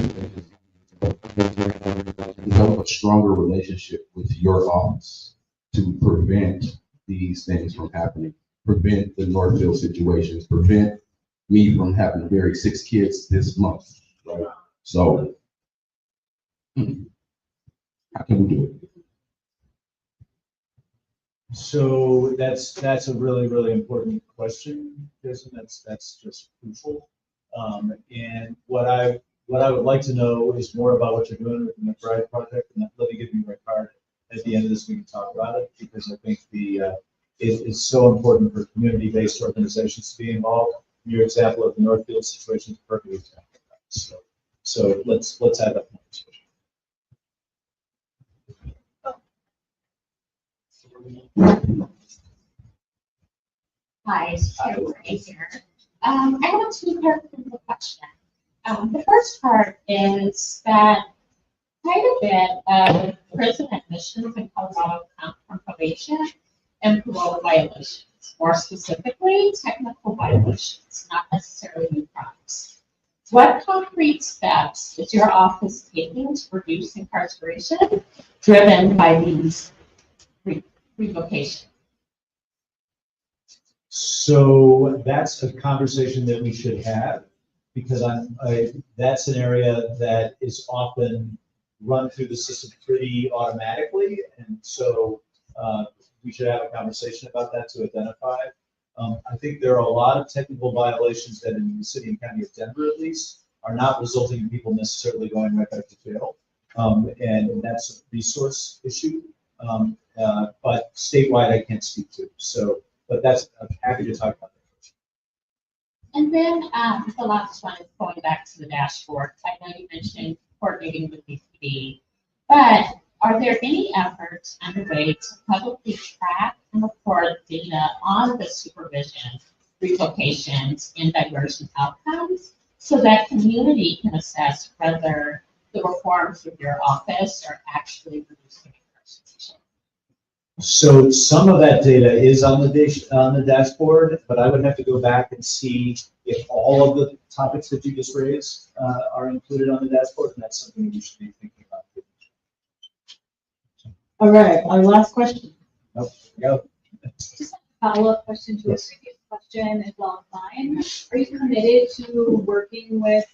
a stronger relationship with your office to prevent these things from happening, prevent the Northfield situations, prevent me from having to bury 6 kids this month, right? So how can we do it? So that's a really, really important question, Jason. That's just crucial. And what I would like to know is more about what you're doing with the McBride project, and let me give you my card at the end of this. We can talk about it, because I think it's so important for community-based organizations to be involved. Your example of the Northfield situation is a perfect example of that. So let's have that conversation. Hi, it's Terry here. I have 2 parts of the question. The first part is that quite a bit of prison admissions in Colorado come from probation and parole violations, more specifically technical violations, not necessarily new crimes. What concrete steps is your office taking to reduce incarceration driven by these revocations? So that's a conversation that we should have, because that's an area that is often run through the system pretty automatically, and so we should have a conversation about that to identify. I think there are a lot of technical violations that in the city and county of Denver, at least, are not resulting in people necessarily going right back to jail, and that's a resource issue. But statewide, I can't speak to. So, but I'm happy to talk about that. And then the last one is going back to the dashboard. I know you mentioned coordinating with BCD, but are there any efforts underway to publicly track and report data on the supervision, revocations, and diversion outcomes so that community can assess whether the reforms of your office are actually reducing incarceration? So some of that data is on the dashboard, but I would have to go back and see if all of the topics that you just raised are included on the dashboard, and that's something we should be thinking about. All right, our last question. Nope, go. Just a follow-up question to a previous question as well as mine. Are you committed to working with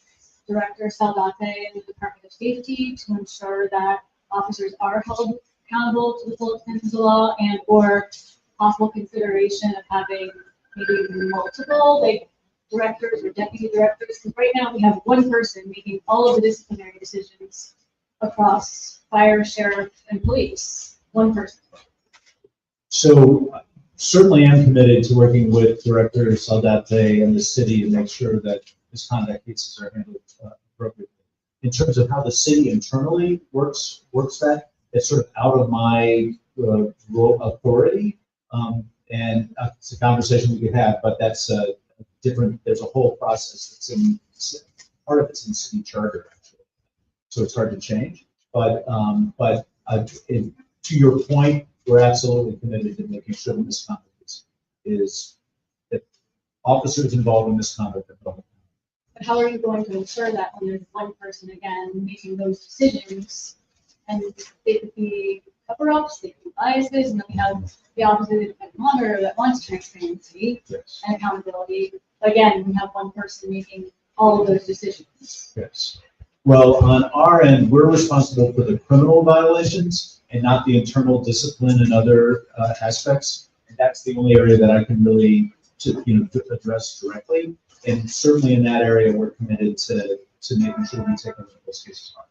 Director Saldate and the Department of Safety to ensure that officers are held accountable to the full extent of the law, and or possible consideration of having maybe multiple, like, directors or deputy directors? Because right now we have one person making all of the disciplinary decisions across fire, sheriff, and police. One person. So certainly I'm committed to working with Director Saldate and the city to make sure that misconduct cases are handled appropriately. In terms of how the city internally works that, it's sort of out of my role authority, and it's a conversation we could have, but that's different. There's a whole process that's in, part of it's in city charter, actually, so it's hard to change. But to your point, we're absolutely committed to making sure that misconduct is that officers involved in misconduct are held. But how are you going to ensure that when there's one person again making those decisions, and they could be cover-ups, they could be biases, and then we have the opposite independent monitor that wants transparency and accountability. But again, we have one person making all of those decisions. Yes. Well, on our end, we're responsible for the criminal violations and not the internal discipline and other aspects. And that's the only area that I can really address directly. And certainly in that area, we're committed to making sure we take those cases on.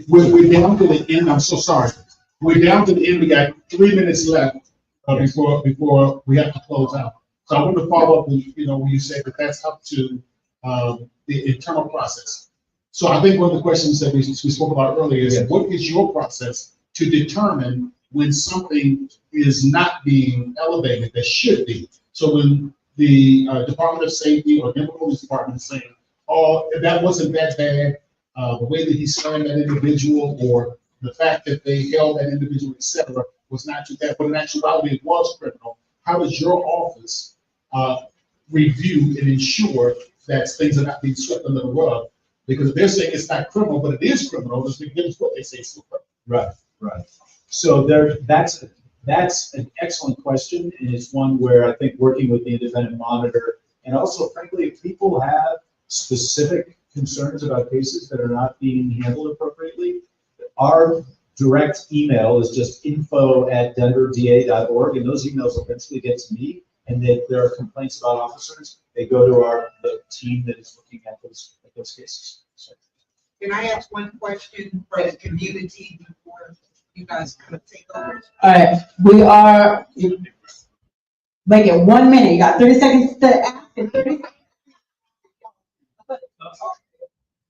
We're down to the end. I'm so sorry. We're down to the end. We got 3 minutes left before we have to close out. So I want to follow up with, when you said that that's up to the internal process. So I think one of the questions that we spoke about earlier is, what is your process to determine when something is not being elevated that should be? So when the Department of Safety or Denver Police Department is saying, oh, that wasn't that bad, the way that he slammed that individual, or the fact that they held that individual, et cetera, was not too bad, but in actuality it was criminal. How does your office review and ensure that things are not being swept under the rug? Because if they're saying it's not criminal, but it is criminal, it's because what they say is criminal. Right. So that's That's an excellent question, and it's one where I think working with the independent monitor, and also frankly, if people have specific concerns about cases that are not being handled appropriately, our direct email is just info@denverda.org, and those emails eventually get to me. And if there are complaints about officers, they go to the team that is looking at those cases. So. Can I ask one question for the community before you guys kind of take over? All right, we are, make it 1 minute, you got 30 seconds to ask and 30 seconds.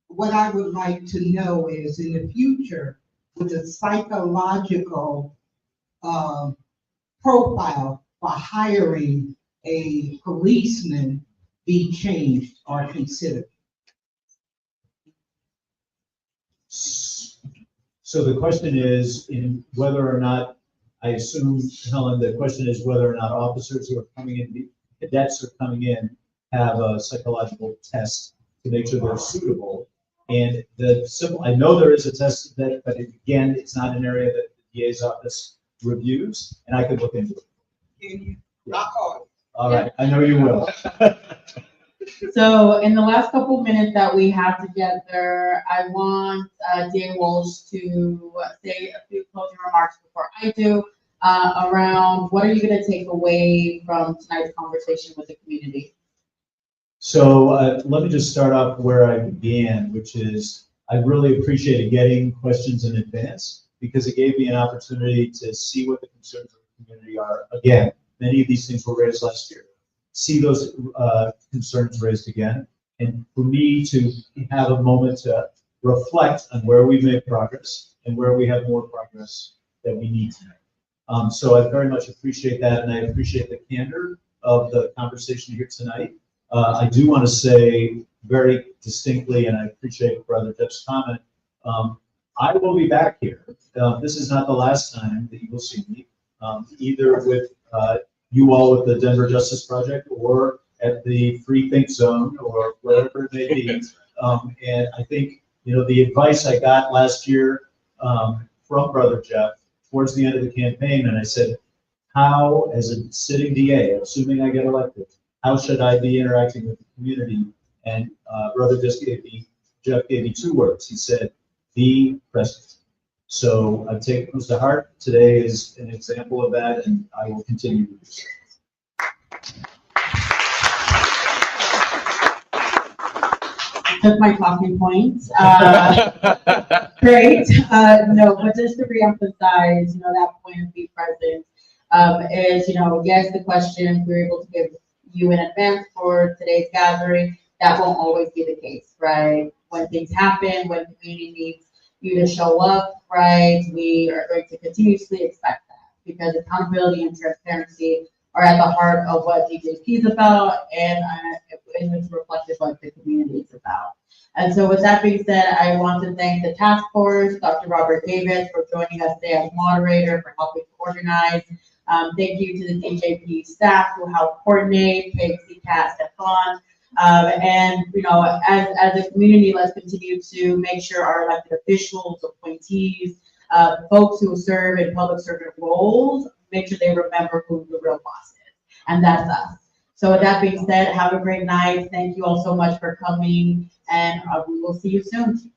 What I would like to know is in the future, would the psychological profile for hiring a policeman be changed or considered? So the question is in whether or not, I assume, Helen, the question is whether or not officers who are coming in, cadets who are coming in, have a psychological test to make sure they're suitable. And the simple, I know there is a test that, but again, it's not an area that the DA's office reviews, and I could look into it. Can you knock on? All right, I know you will. So in the last couple minutes that we have together, I want DA Walsh to say a few closing remarks before I do, around what are you gonna take away from tonight's conversation with the community? So let me just start off where I began, which is I really appreciated getting questions in advance because it gave me an opportunity to see what the concerns of the community are. Again, many of these things were raised last year. See those concerns raised again, and for me to have a moment to reflect on where we've made progress and where we have more progress that we need to make. So I very much appreciate that, and I appreciate the candor of the conversation here tonight. I do want to say very distinctly, and I appreciate Brother Jeff's comment, I will be back here. This is not the last time that you will see me, either with you all with the Denver Justice Project or at the Free Think Zone or wherever it may be. And I think, the advice I got last year from Brother Jeff towards the end of the campaign, and I said, how, as a sitting DA, assuming I get elected, how should I be interacting with the community? And Brother Jeff gave me 2 words. He said, be present. So I take those to heart. Today is an example of that, and I will continue to do so. Took my talking points. Great. No, but just to reemphasize, that point of be present is, yes, the questions we're able to give you in advance for today's gathering. That won't always be the case, right? When things happen, when the community needs you to show up, right? We are going to continuously expect that because accountability and transparency are at the heart of what DJP is about, and it's reflective of what the community is about. And so with that being said, I want to thank the task force, Dr. Robert Davis, for joining us today as moderator, for helping to organize. Thank you to the DJP staff who helped coordinate, Pixie, Kat, Stefan. And, as a community, let's continue to make sure our elected officials, appointees, folks who serve in public servant roles, make sure they remember who the real boss is. And that's us. So with that being said, have a great night. Thank you all so much for coming, and we will see you soon.